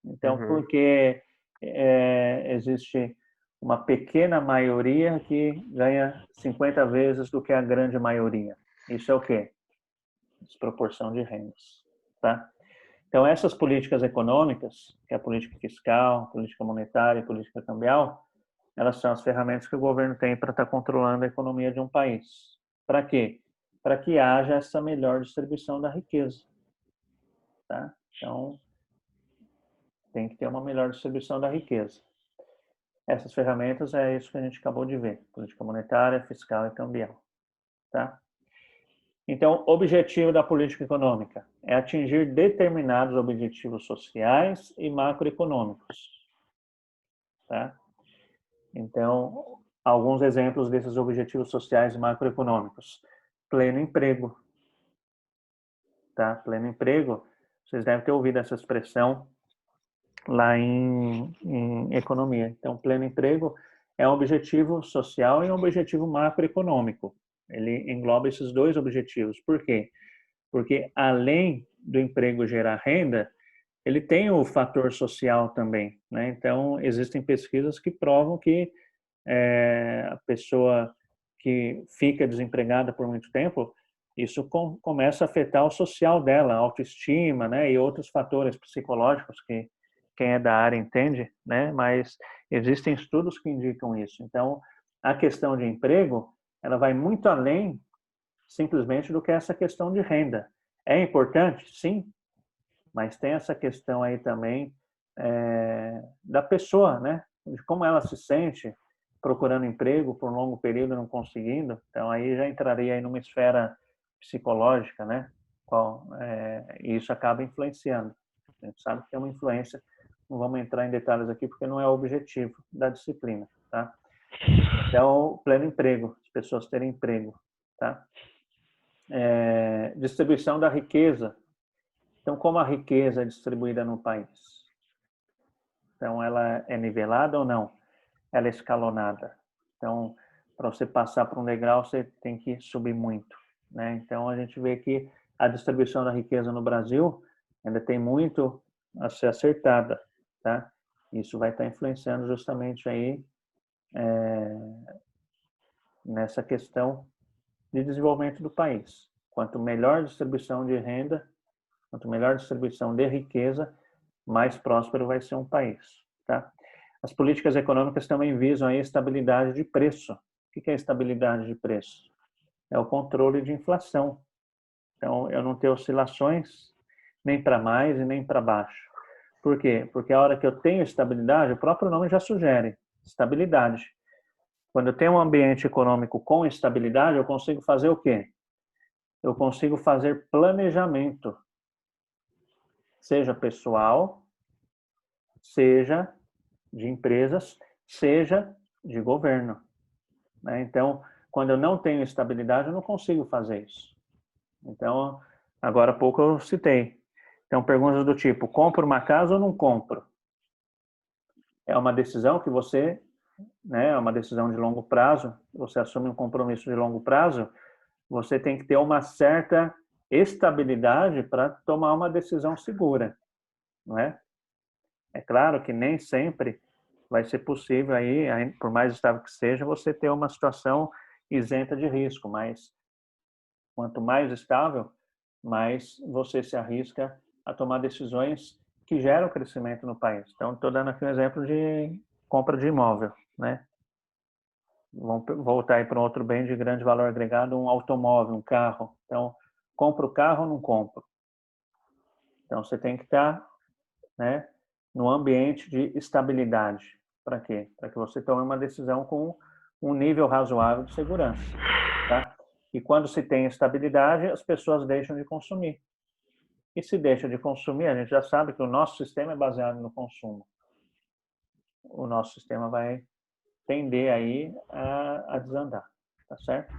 S1: Então, porque existe uma pequena maioria que ganha 50 vezes do que a grande maioria. Isso é o quê? Desproporção de rendas, tá? Então, essas políticas econômicas, que é a política fiscal, a política monetária, a política cambial, elas são as ferramentas que o governo tem para estar controlando a economia de um país. Para quê? Para que haja essa melhor distribuição da riqueza, tá? Então, tem que ter uma melhor distribuição da riqueza. Essas ferramentas é isso que a gente acabou de ver, política monetária, fiscal e cambial, tá? Então, o objetivo da política econômica é atingir determinados objetivos sociais e macroeconômicos, tá? Então, alguns exemplos desses objetivos sociais e macroeconômicos. Pleno emprego, tá? Pleno emprego, vocês devem ter ouvido essa expressão lá em economia. Então, pleno emprego é um objetivo social e um objetivo macroeconômico. Ele engloba esses dois objetivos. Por quê? Porque além do emprego gerar renda, ele tem o fator social também, né? Então, existem pesquisas que provam que a pessoa que fica desempregada por muito tempo, isso começa a afetar o social dela, a autoestima, né? E outros fatores psicológicos que quem é da área entende, né? Mas existem estudos que indicam isso. Então, a questão de emprego, ela vai muito além simplesmente do que essa questão de renda. É importante? Sim, mas tem essa questão aí também da pessoa, né? De como ela se sente procurando emprego por um longo período não conseguindo. Então, aí já entraria aí numa esfera psicológica, né? E isso acaba influenciando. A gente sabe que tem uma influência. Não vamos entrar em detalhes aqui porque não é o objetivo da disciplina, tá? Então, pleno emprego, as pessoas terem emprego, tá? Distribuição da riqueza. Então, como a riqueza é distribuída no país? Então, ela é nivelada ou não? Ela é escalonada. Então, para você passar para um degrau, você tem que subir muito, né? Então, a gente vê que a distribuição da riqueza no Brasil ainda tem muito a ser acertada, tá? Isso vai estar influenciando justamente aí nessa questão de desenvolvimento do país. Quanto melhor distribuição de renda, quanto melhor distribuição de riqueza, mais próspero vai ser um país, tá? As políticas econômicas também visam a estabilidade de preço. O que é estabilidade de preço? É o controle de inflação. Então, eu não ter oscilações nem para mais e nem para baixo. Por quê? Porque a hora que eu tenho estabilidade, o próprio nome já sugere, estabilidade. Quando eu tenho um ambiente econômico com estabilidade, eu consigo fazer o quê? Eu consigo fazer planejamento, seja pessoal, seja de empresas, seja de governo, né? Então, quando eu não tenho estabilidade, eu não consigo fazer isso. Então, agora há pouco eu citei. Então, perguntas do tipo, compro uma casa ou não compro? É uma decisão que você, né, é uma decisão de longo prazo, você assume um compromisso de longo prazo, você tem que ter uma certa estabilidade para tomar uma decisão segura, não é? É claro que nem sempre vai ser possível aí, por mais estável que seja, você ter uma situação isenta de risco, mas quanto mais estável, mais você se arrisca a tomar decisões que geram crescimento no país. Então, estou dando aqui um exemplo de compra de imóvel, né? Vamos voltar aí para um outro bem de grande valor agregado, um automóvel, um carro. Então, compro o carro ou não compro? Então, você tem que estar, né, no ambiente de estabilidade. Para quê? Para que você tome uma decisão com um nível razoável de segurança, tá? E quando se tem estabilidade, as pessoas deixam de consumir. E se deixa de consumir, a gente já sabe que o nosso sistema é baseado no consumo. O nosso sistema vai tender aí a desandar, tá certo?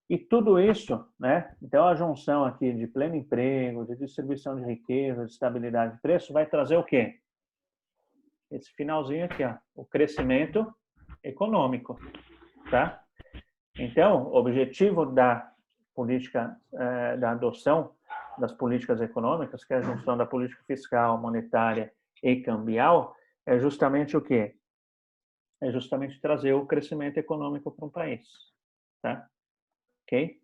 S1: E tudo isso, né? Então a junção aqui de pleno emprego, de distribuição de riqueza, de estabilidade de preço, vai trazer o quê? Esse finalzinho aqui, ó, o crescimento econômico, tá? Então, o objetivo da política, da adoção das políticas econômicas, que é a junção da política fiscal, monetária e cambial, é justamente o quê? É justamente trazer o crescimento econômico para um país, tá? Ok?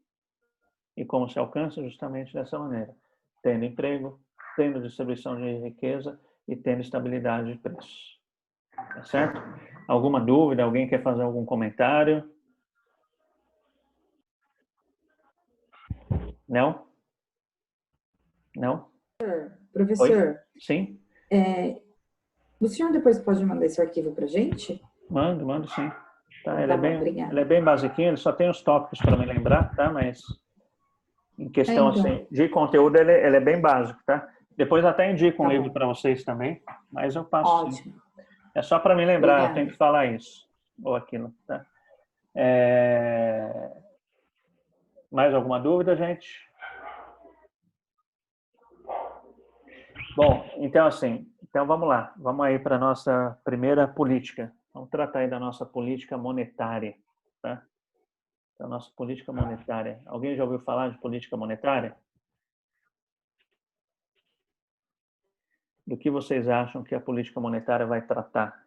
S1: E como se alcança? Justamente dessa maneira, tendo emprego, tendo distribuição de riqueza e tendo estabilidade de preços. Tá certo? Alguma dúvida? Alguém quer fazer algum comentário? Não? Não?
S13: Professor,
S1: Oi? Sim?
S13: O senhor depois pode mandar esse arquivo para a gente?
S1: Mando sim. Tá,
S13: Tá bom, obrigada.
S1: ele é bem basiquinho, ele só tem os tópicos para me lembrar, tá? Mas em questão
S13: então.
S1: assim, de conteúdo, ele é bem básico, tá? Depois até indico um livro para vocês também, mas eu passo.
S13: Ótimo.
S1: Sim. É só para me lembrar,
S13: Obrigada.
S1: eu tenho que falar isso ou aquilo, tá? Mais alguma dúvida, gente? Bom, então assim, vamos lá, vamos aí para a nossa primeira política. Vamos tratar aí da nossa política monetária, tá? Então, nossa política monetária. Alguém já ouviu falar de política monetária? Do que vocês acham que a política monetária vai tratar?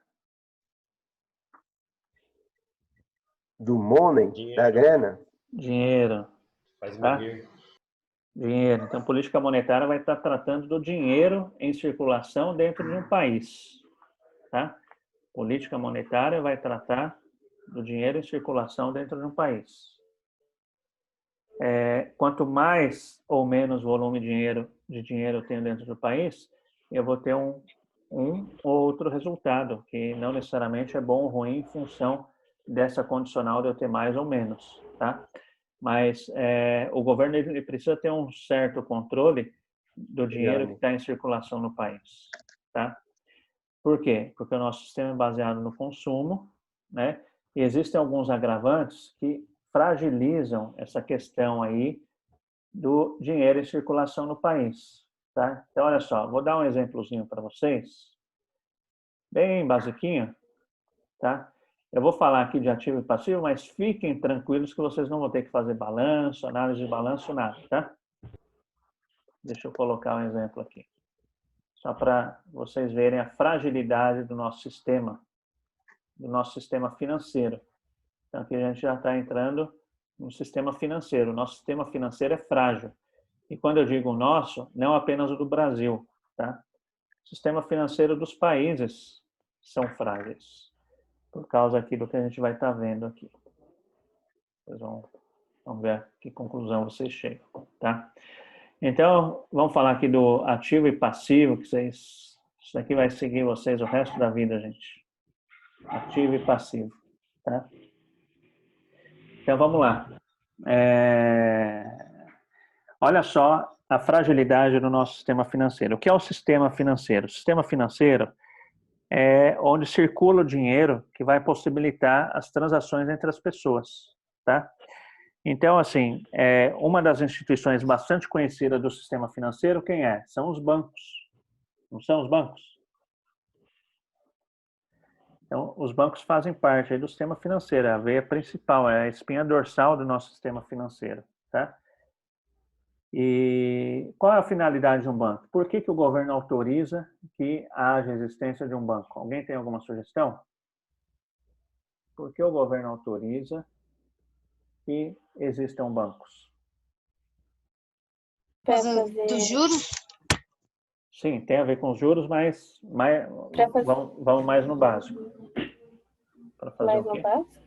S5: Do money, dinheiro. Da grana?
S1: Dinheiro.
S14: Faz
S1: tá? Dinheiro. Então, política monetária vai estar tratando do dinheiro em circulação dentro de um país, tá? Política monetária vai tratar do dinheiro em circulação dentro de um país. Quanto mais ou menos volume de dinheiro eu tenho dentro do país, eu vou ter um ou outro resultado, que não necessariamente é bom ou ruim em função dessa condicional de eu ter mais ou menos, tá? Mas o governo ele precisa ter um certo controle do dinheiro que está em circulação no país, tá? Por quê? Porque o nosso sistema é baseado no consumo, né? E existem alguns agravantes que fragilizam essa questão aí do dinheiro em circulação no país, tá? Então, olha só, vou dar um exemplozinho para vocês. bem basiquinho, tá? Eu vou falar aqui de ativo e passivo, mas fiquem tranquilos que vocês não vão ter que fazer balanço, análise de balanço, nada, tá? Deixa eu colocar um exemplo aqui. Só para vocês verem a fragilidade do nosso sistema financeiro. Então, aqui a gente já está entrando no sistema financeiro. O nosso sistema financeiro é frágil. E quando eu digo nosso, não apenas o do Brasil, tá? O sistema financeiro dos países são frágeis. Por causa aqui do que a gente vai estar vendo aqui. Vocês vão ver a que conclusão vocês chegam, tá? Então, vamos falar aqui do ativo e passivo, que isso daqui vai seguir vocês o resto da vida, gente. Ativo e passivo, tá? Então, vamos lá. Olha só a fragilidade do nosso sistema financeiro. O que é o sistema financeiro? O sistema financeiro é onde circula o dinheiro que vai possibilitar as transações entre as pessoas, tá? Então, assim, uma das instituições bastante conhecidas do sistema financeiro, quem é? São os bancos. Não são os bancos? Então, os bancos fazem parte aí do sistema financeiro, a veia principal, é a espinha dorsal do nosso sistema financeiro, tá? E qual é a finalidade de um banco? Por que o governo autoriza que haja existência de um banco? Alguém tem alguma sugestão? Por que o governo autoriza que existam bancos?
S3: Para fazer...
S4: Dos juros?
S1: Sim, tem a ver com os juros, mas vamos mais no básico. Para fazer
S3: mais
S1: o quê?
S3: no básico?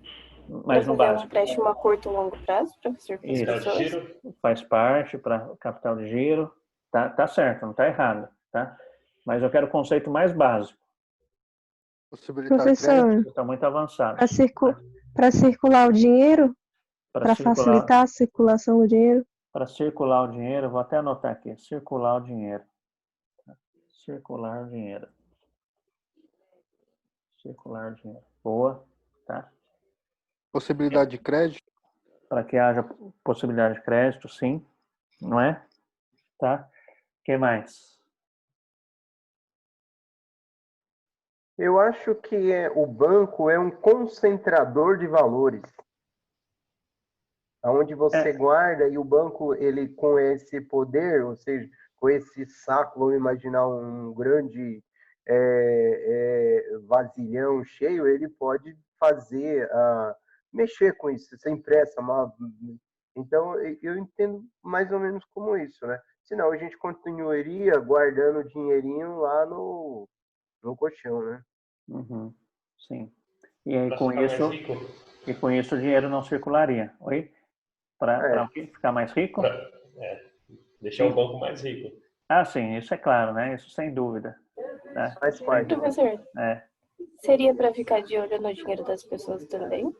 S1: Mais no básico.
S3: Um empréstimo a curto e longo prazo para fazer para as pessoas?
S1: Faz parte para capital de giro. Tá certo, não está errado, tá? Mas eu quero o conceito mais básico.
S11: Professor,
S1: está muito avançado.
S14: Para circular o dinheiro? Para facilitar a circulação do dinheiro?
S1: Para circular o dinheiro, vou até anotar aqui, circular o dinheiro. Circular o dinheiro. Circular o dinheiro. Boa, tá?
S11: Possibilidade de crédito?
S1: Para que haja possibilidade de crédito, sim, não é? Tá? O que mais?
S5: Eu acho que o banco é um concentrador de valores. Onde você guarda e o banco, ele com esse poder, ou seja, com esse saco, vamos imaginar um grande vasilhão cheio, ele pode fazer, mexer com isso, você empresta. Então, eu entendo mais ou menos como isso, né? Senão a gente continuaria guardando o dinheirinho lá no colchão, né?
S1: Uhum, sim. E aí, com isso o dinheiro não circularia. Oi? Para o quê? Ficar mais rico?
S15: Deixar o banco mais rico.
S1: Ah, sim, isso é claro, né? Isso sem dúvida. Né?
S5: Faz parte.
S3: Professor, seria para ficar de olho no dinheiro das pessoas também?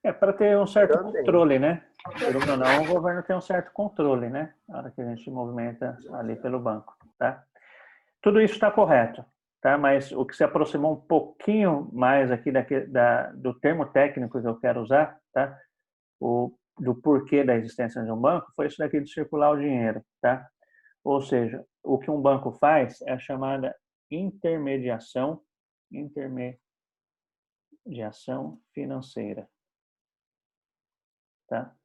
S1: É para ter um certo controle, né? Querendo ou não, o governo tem um certo controle, né? Na hora que a gente movimenta ali pelo banco, tá? Tudo isso está correto, tá? Mas o que se aproximou um pouquinho mais aqui do termo técnico que eu quero usar, tá? Do porquê da existência de um banco, foi isso daqui de circular o dinheiro, tá? Ou seja, o que um banco faz é a chamada intermediação financeira, tá?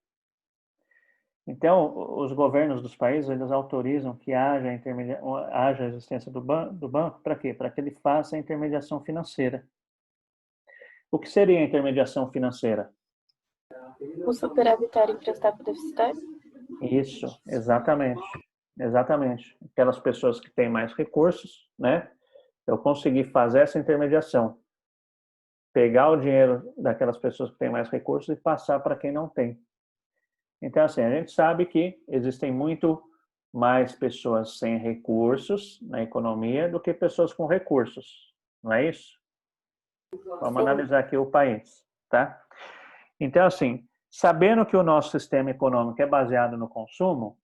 S1: Então, os governos dos países, eles autorizam que haja a existência do banco, para quê? Para que ele faça a intermediação financeira. O que seria a intermediação financeira?
S3: O superavitário emprestar para o deficitário?
S1: Isso, exatamente. Exatamente. Aquelas pessoas que têm mais recursos, né? Eu consegui fazer essa intermediação. Pegar o dinheiro daquelas pessoas que têm mais recursos e passar para quem não tem. Então, assim, a gente sabe que existem muito mais pessoas sem recursos na economia do que pessoas com recursos. Não é isso? Vamos analisar aqui o país, tá? Então, assim, sabendo que o nosso sistema econômico é baseado no consumo,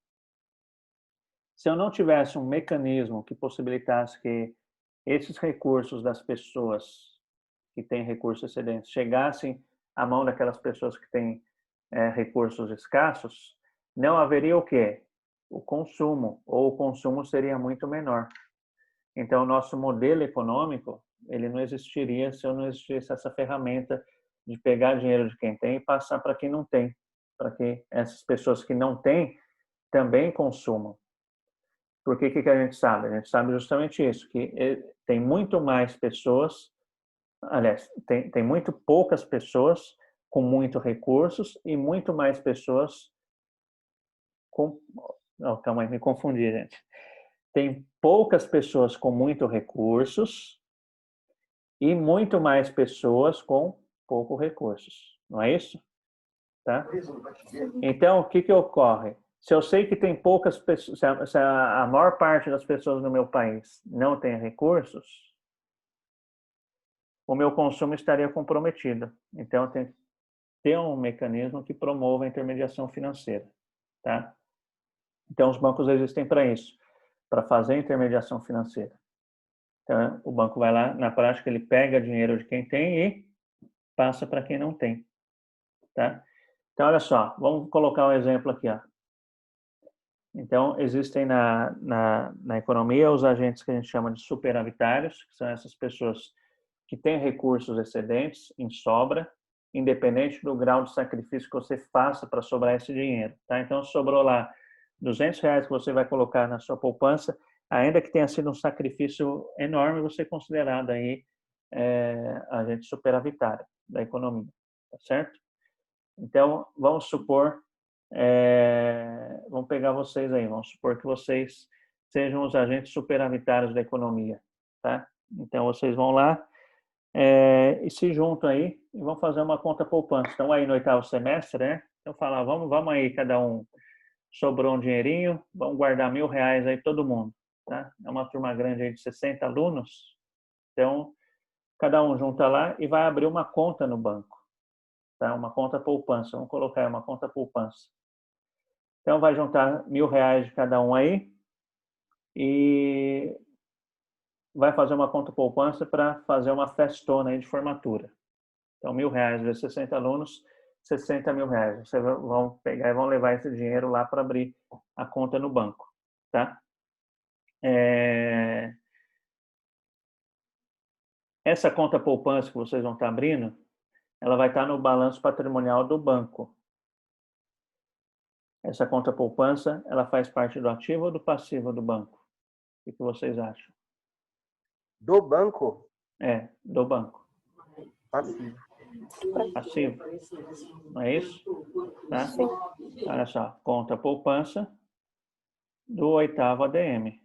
S1: se eu não tivesse um mecanismo que possibilitasse que esses recursos das pessoas que têm recursos excedentes chegassem à mão daquelas pessoas que têm recursos escassos, não haveria o quê? O consumo, ou o consumo seria muito menor. Então, o nosso modelo econômico, ele não existiria se eu não existisse essa ferramenta de pegar dinheiro de quem tem e passar para quem não tem, para que essas pessoas que não têm também consumam. Porque o que a gente sabe? A gente sabe justamente isso, que tem muito mais pessoas, aliás, tem muito poucas pessoas com muitos recursos e muito mais pessoas com... Não, calma aí, me confundi, gente. Tem poucas pessoas com muitos recursos e muito mais pessoas com poucos recursos. Não é isso? Tá? Então, o que ocorre? Se eu sei que tem poucas pessoas, se a maior parte das pessoas no meu país não tem recursos, o meu consumo estaria comprometido. Então, eu tenho que ter um mecanismo que promova a intermediação financeira. Tá? Então, os bancos existem para isso, para fazer a intermediação financeira. Então, o banco vai lá, na prática, ele pega dinheiro de quem tem e passa para quem não tem. Tá? Então, olha só, vamos colocar um exemplo aqui. Ó. Então, existem na economia os agentes que a gente chama de superavitários, que são essas pessoas que têm recursos excedentes, em sobra, independente do grau de sacrifício que você faça para sobrar esse dinheiro. Tá? Então, sobrou lá R$200 que você vai colocar na sua poupança, ainda que tenha sido um sacrifício enorme, você é considerado aí agente superavitário da economia, tá certo? Então, vamos supor, vamos pegar vocês aí, vamos supor que vocês sejam os agentes superavitários da economia, tá? Então, vocês vão lá e se juntam aí e vão fazer uma conta poupança. Estão aí no 8º semestre, né? Então, falar, vamos aí, cada um sobrou um dinheirinho, vamos guardar R$1.000 aí todo mundo, tá? É uma turma grande aí de 60 alunos, então, cada um junta lá e vai abrir uma conta no banco. Tá? Uma conta poupança, vamos colocar aí uma conta poupança. Então, vai juntar R$1.000 de cada um aí e vai fazer uma conta poupança para fazer uma festona aí de formatura. Então, R$1.000 vezes 60 alunos, R$60.000. Vocês vão pegar e vão levar esse dinheiro lá para abrir a conta no banco. Tá? Essa conta poupança que vocês vão estar abrindo, ela vai estar no balanço patrimonial do banco. Essa conta poupança, ela faz parte do ativo ou do passivo do banco? O que vocês acham?
S5: Do banco?
S1: Do banco.
S5: Passivo.
S1: Passivo. Não é isso? Tá? Olha só, conta poupança do 8º ADM.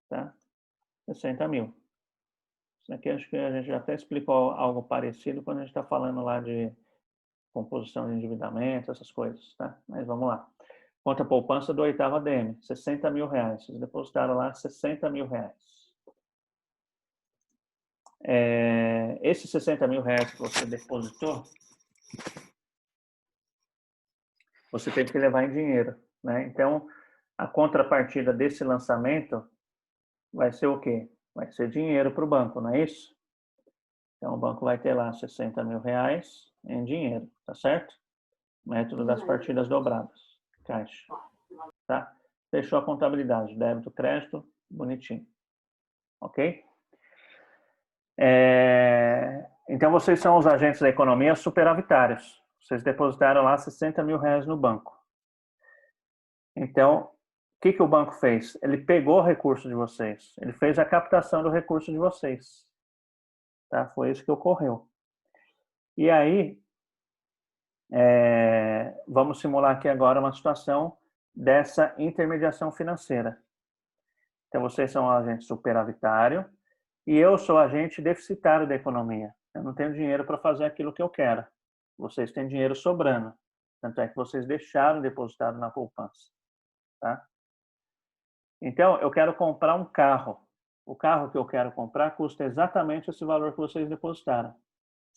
S1: Tá? 60 mil. Isso aqui acho que a gente já até explicou algo parecido quando a gente está falando lá de composição de endividamento, essas coisas, tá? Mas vamos lá. Conta poupança do 8º ADM, R$60.000. Vocês depositaram lá R$60.000. Esses R$60.000 que você depositou, você teve que levar em dinheiro, né? Então, a contrapartida desse lançamento vai ser o quê? Vai ser dinheiro para o banco, não é isso? Então, o banco vai ter lá R$60.000 em dinheiro, tá certo? Método das partidas dobradas, caixa, tá? Fechou a contabilidade, débito, crédito, bonitinho, ok? Então, vocês são os agentes da economia superavitários. Vocês depositaram lá R$60.000 no banco. Então, o que o banco fez? Ele pegou o recurso de vocês. Ele fez a captação do recurso de vocês. Tá? Foi isso que ocorreu. E aí, vamos simular aqui agora uma situação dessa intermediação financeira. Então, vocês são agente superavitário e eu sou agente deficitário da economia. Eu não tenho dinheiro para fazer aquilo que eu quero. Vocês têm dinheiro sobrando. Tanto é que vocês deixaram depositado na poupança. Tá? Então, eu quero comprar um carro. O carro que eu quero comprar custa exatamente esse valor que vocês depositaram.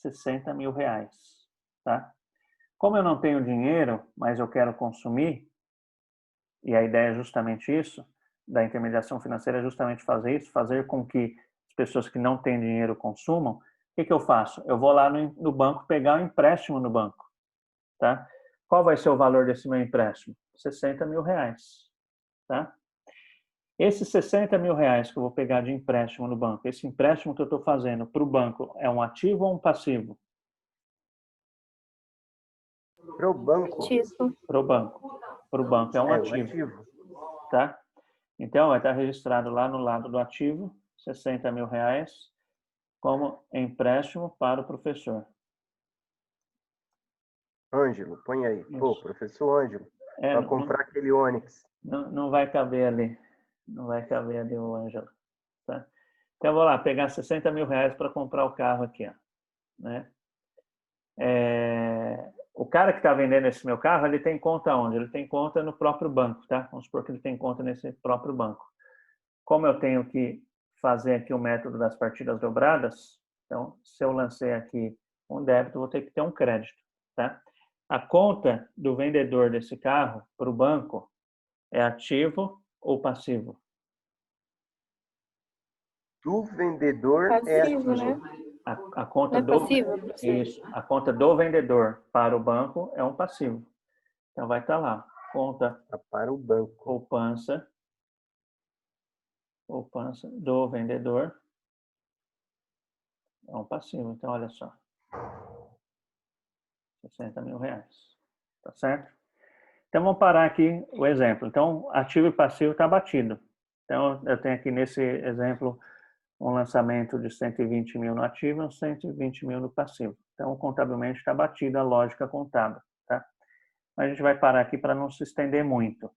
S1: R$60.000. Tá? Como eu não tenho dinheiro, mas eu quero consumir, e a ideia é justamente isso, da intermediação financeira é justamente fazer isso, fazer com que as pessoas que não têm dinheiro consumam, o que eu faço? Eu vou lá no banco pegar um empréstimo no banco. Tá? Qual vai ser o valor desse meu empréstimo? R$60.000. Tá? Esses 60 mil reais que eu vou pegar de empréstimo no banco, esse empréstimo que eu estou fazendo para o banco é um ativo ou um passivo?
S5: Para o banco?
S1: Para o banco. Para o banco é um ativo. Tá? Então, vai estar registrado lá no lado do ativo, 60 mil reais, como empréstimo para o professor.
S5: Ângelo, põe aí. Pô, professor Ângelo, para comprar aquele Onix.
S1: Não vai caber ali. Não vai caber ali o Ângelo. Tá? Então, eu vou lá pegar 60 mil reais para comprar o carro aqui. Ó, né? O cara que está vendendo esse meu carro, ele tem conta onde? Ele tem conta no próprio banco, tá? Vamos supor que ele tem conta nesse próprio banco. Como eu tenho que fazer aqui o método das partidas dobradas, então, se eu lancei aqui um débito, eu vou ter que ter um crédito, tá? A conta do vendedor desse carro para o banco é ativo ou passivo?
S5: Do vendedor é ativo.
S3: Né?
S1: A conta isso, a conta do vendedor para o banco é um passivo. Então vai estar lá, conta
S5: para o banco.
S1: Poupança do vendedor é um passivo. Então olha só, 60 mil reais, tá certo? Então vamos parar aqui o exemplo. Então ativo e passivo está batido. Então eu tenho aqui nesse exemplo um lançamento de 120 mil no ativo e 120 mil no passivo. Então, contabilmente está batida a lógica contábil. Tá? Mas a gente vai parar aqui para não se estender muito.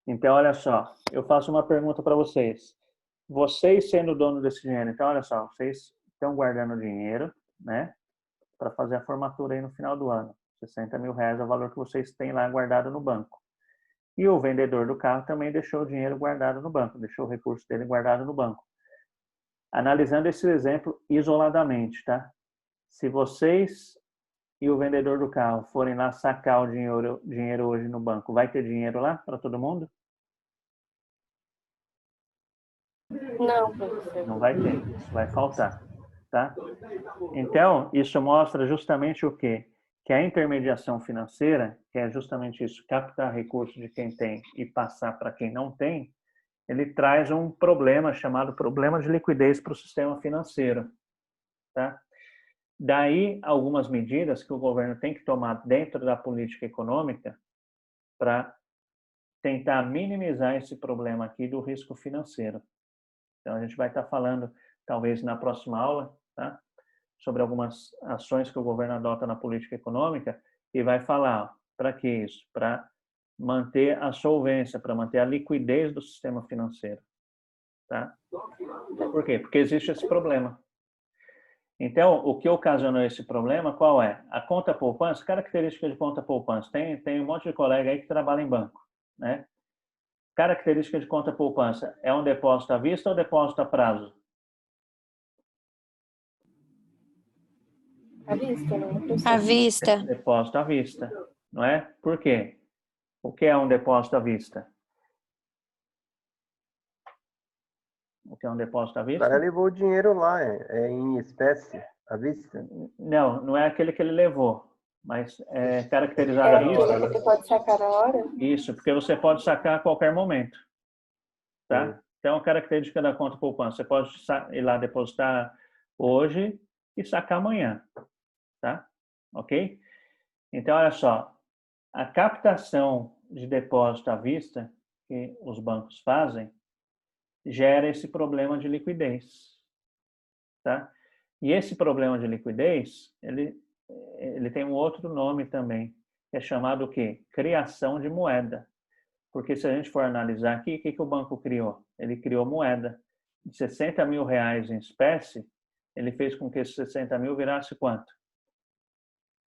S1: Então, olha só, eu faço uma pergunta para vocês. Vocês sendo dono desse dinheiro, então, olha só, vocês estão guardando dinheiro, né, para fazer a formatura aí no final do ano. 60 mil reais é o valor que vocês têm lá guardado no banco. E o vendedor do carro também deixou o dinheiro guardado no banco, deixou o recurso dele guardado no banco. Analisando esse exemplo isoladamente, tá? Se vocês e o vendedor do carro forem lá sacar o dinheiro hoje no banco, vai ter dinheiro lá para todo mundo?
S3: Não, professor.
S1: Não vai ter, vai faltar, tá? Então, isso mostra justamente o quê? Que a intermediação financeira, que é justamente isso, captar recursos de quem tem e passar para quem não tem, ele traz um problema chamado problema de liquidez para o sistema financeiro. Tá? Daí, algumas medidas que o governo tem que tomar dentro da política econômica para tentar minimizar esse problema aqui do risco financeiro. Então, a gente vai estar falando, talvez na próxima aula, tá? Sobre algumas ações que o governo adota na política econômica e vai falar para que isso? Para manter a solvência, para manter a liquidez do sistema financeiro. Tá? Por quê? Porque existe esse problema. Então, o que ocasionou esse problema, qual é? A conta poupança, característica de conta poupança. Tem um monte de colega aí que trabalha em banco, né? Característica de conta poupança, é um depósito à vista ou depósito a prazo?
S3: À vista, não?
S16: À vista.
S1: Depósito à vista, não é? Por quê? O que é um depósito à vista? O que é um depósito à vista?
S5: O cara levou o dinheiro lá, é em espécie, à vista?
S1: Não é aquele que ele levou, mas é caracterizado à vista.
S3: É aquele que você pode sacar na hora?
S1: Isso, porque você pode sacar a qualquer momento. Tá? Então, a característica da conta poupança, você pode ir lá depositar hoje e sacar amanhã. Tá? Ok? Então, olha só, a captação de depósito à vista que os bancos fazem gera esse problema de liquidez. Tá? E esse problema de liquidez, ele tem um outro nome também, que é chamado o quê? Criação de moeda. Porque se a gente for analisar aqui, o que o banco criou? Ele criou moeda. De 60 mil reais em espécie, ele fez com que esses 60 mil virasse quanto?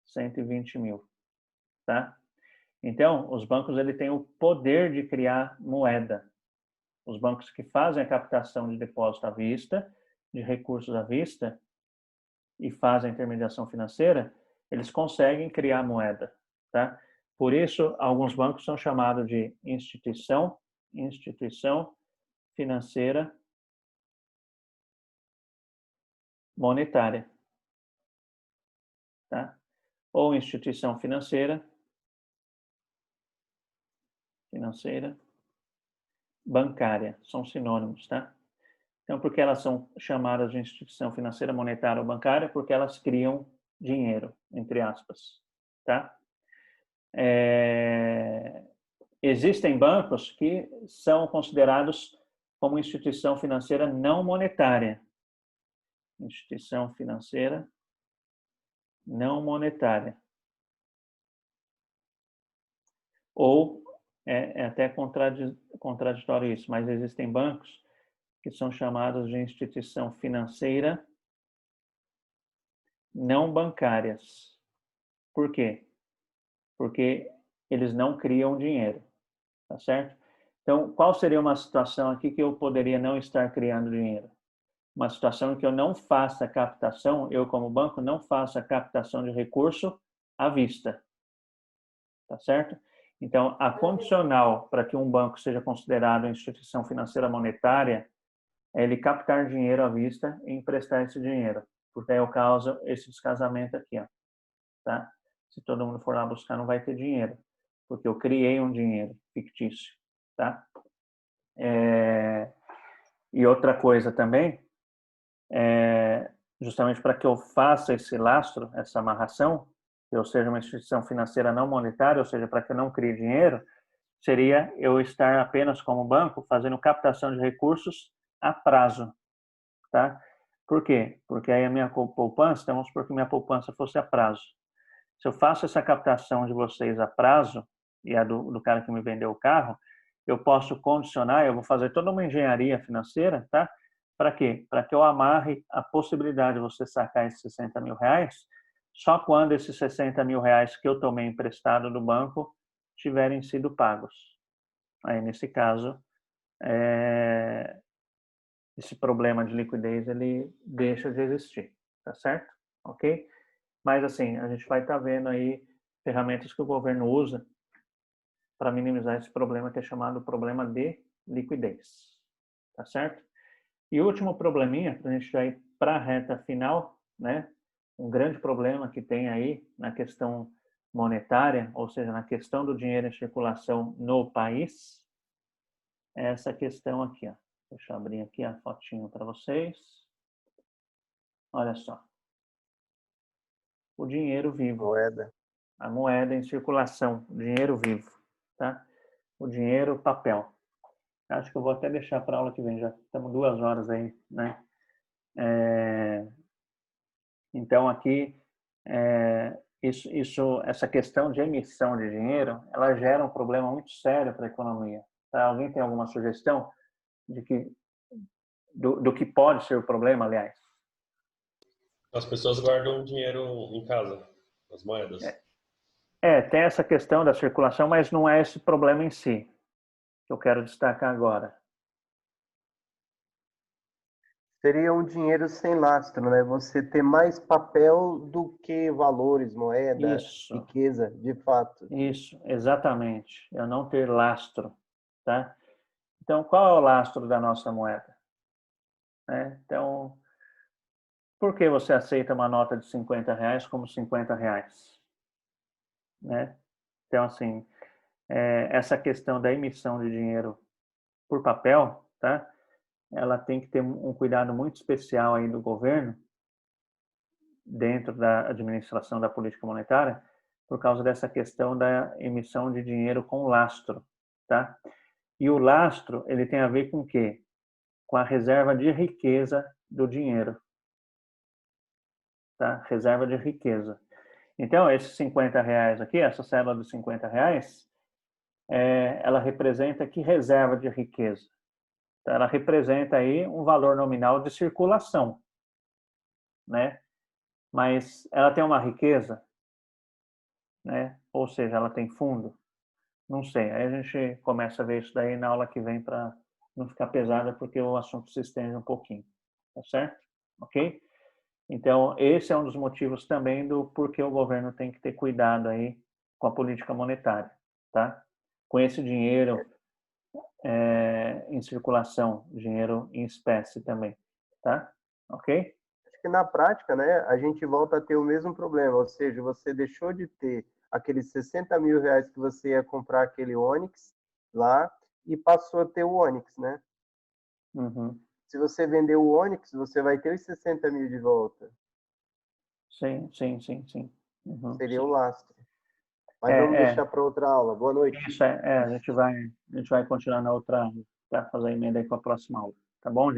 S1: 120 mil. Tá? Então, os bancos têm o poder de criar moeda. Os bancos que fazem a captação de depósito à vista, de recursos à vista, e fazem a intermediação financeira, eles conseguem criar moeda. Tá? Por isso, alguns bancos são chamados de instituição financeira monetária. Tá? Ou instituição financeira bancária, são sinônimos, tá? Então, por que elas são chamadas de instituição financeira, monetária ou bancária? Porque elas criam dinheiro, entre aspas, tá? Existem bancos que são considerados como instituição financeira não monetária. Instituição financeira não monetária. Ou, é até contraditório isso, mas existem bancos que são chamados de instituição financeira não bancárias. Por quê? Porque eles não criam dinheiro, tá certo? Então, qual seria uma situação aqui que eu poderia não estar criando dinheiro? Uma situação em que eu não faça a captação, eu como banco não faço a captação de recurso à vista, tá certo? Então, a condicional para que um banco seja considerado instituição financeira monetária é ele captar dinheiro à vista e emprestar esse dinheiro, porque aí eu causo esse descasamento aqui, ó, tá? Se todo mundo for lá buscar, não vai ter dinheiro, porque eu criei um dinheiro fictício, tá? E outra coisa também, justamente para que eu faça esse lastro, essa amarração, que eu seja uma instituição financeira não monetária, ou seja, para que eu não crie dinheiro, seria eu estar apenas como banco fazendo captação de recursos a prazo, tá? Por quê? Porque aí a minha poupança, então vamos supor que minha poupança fosse a prazo. Se eu faço essa captação de vocês a prazo, e a do cara que me vendeu o carro, eu posso condicionar, eu vou fazer toda uma engenharia financeira, tá? Para quê? Para que eu amarre a possibilidade de você sacar esses 60 mil reais só quando esses 60 mil reais que eu tomei emprestado do banco tiverem sido pagos. Aí, nesse caso, esse problema de liquidez, ele deixa de existir, tá certo? Ok? Mas, assim, a gente vai estar vendo aí ferramentas que o governo usa para minimizar esse problema que é chamado problema de liquidez, tá certo? E o último probleminha, para a gente já ir para a reta final, né? Um grande problema que tem aí na questão monetária, ou seja, na questão do dinheiro em circulação no país, é essa questão aqui, ó. Deixa eu abrir aqui a fotinho para vocês. Olha só. O dinheiro vivo.
S5: Moeda.
S1: A moeda em circulação, o dinheiro vivo, tá? O dinheiro papel. Acho que eu vou até deixar para a aula que vem, já estamos 2 horas aí, né? Então, aqui, essa questão de emissão de dinheiro, ela gera um problema muito sério para a economia. Tá? Alguém tem alguma sugestão do que pode ser o problema, aliás?
S15: As pessoas guardam dinheiro em casa, as moedas.
S1: Tem essa questão da circulação, mas não é esse problema em si que eu quero destacar agora.
S5: Seria um dinheiro sem lastro, né? Você ter mais papel do que valores, moeda, riqueza, de fato.
S1: Isso, exatamente. Eu não ter lastro, tá? Então, qual é o lastro da nossa moeda? Então, por que você aceita uma nota de 50 reais como 50 reais? Né? Então, assim, essa questão da emissão de dinheiro por papel, tá? Ela tem que ter um cuidado muito especial aí do governo, dentro da administração da política monetária, por causa dessa questão da emissão de dinheiro com lastro, tá? E o lastro, ele tem a ver com o quê? Com a reserva de riqueza do dinheiro, tá? Reserva de riqueza. Então, esses 50 reais aqui, essa cédula de 50 reais, ela representa que reserva de riqueza? Então, ela representa aí um valor nominal de circulação, né? Mas ela tem uma riqueza, né? Ou seja, ela tem fundo? Não sei. Aí a gente começa a ver isso daí na aula que vem para não ficar pesada, porque o assunto se estende um pouquinho, tá certo? Ok? Então, esse é um dos motivos também do porquê o governo tem que ter cuidado aí com a política monetária, tá? Com esse dinheiro em circulação, dinheiro em espécie também, tá? Ok?
S5: Acho que na prática, né, a gente volta a ter o mesmo problema, ou seja, você deixou de ter aqueles 60 mil reais que você ia comprar aquele Onix lá, e passou a ter o Onix, né?
S1: Uhum.
S5: Se você vender o Onix, você vai ter os 60 mil de volta.
S1: Sim. Uhum,
S5: Seria
S1: sim.
S5: o lastro. Mas vamos deixar para outra aula. Boa noite.
S1: Isso, a gente vai continuar na outra, para fazer a emenda aí com a próxima aula. Tá bom, gente?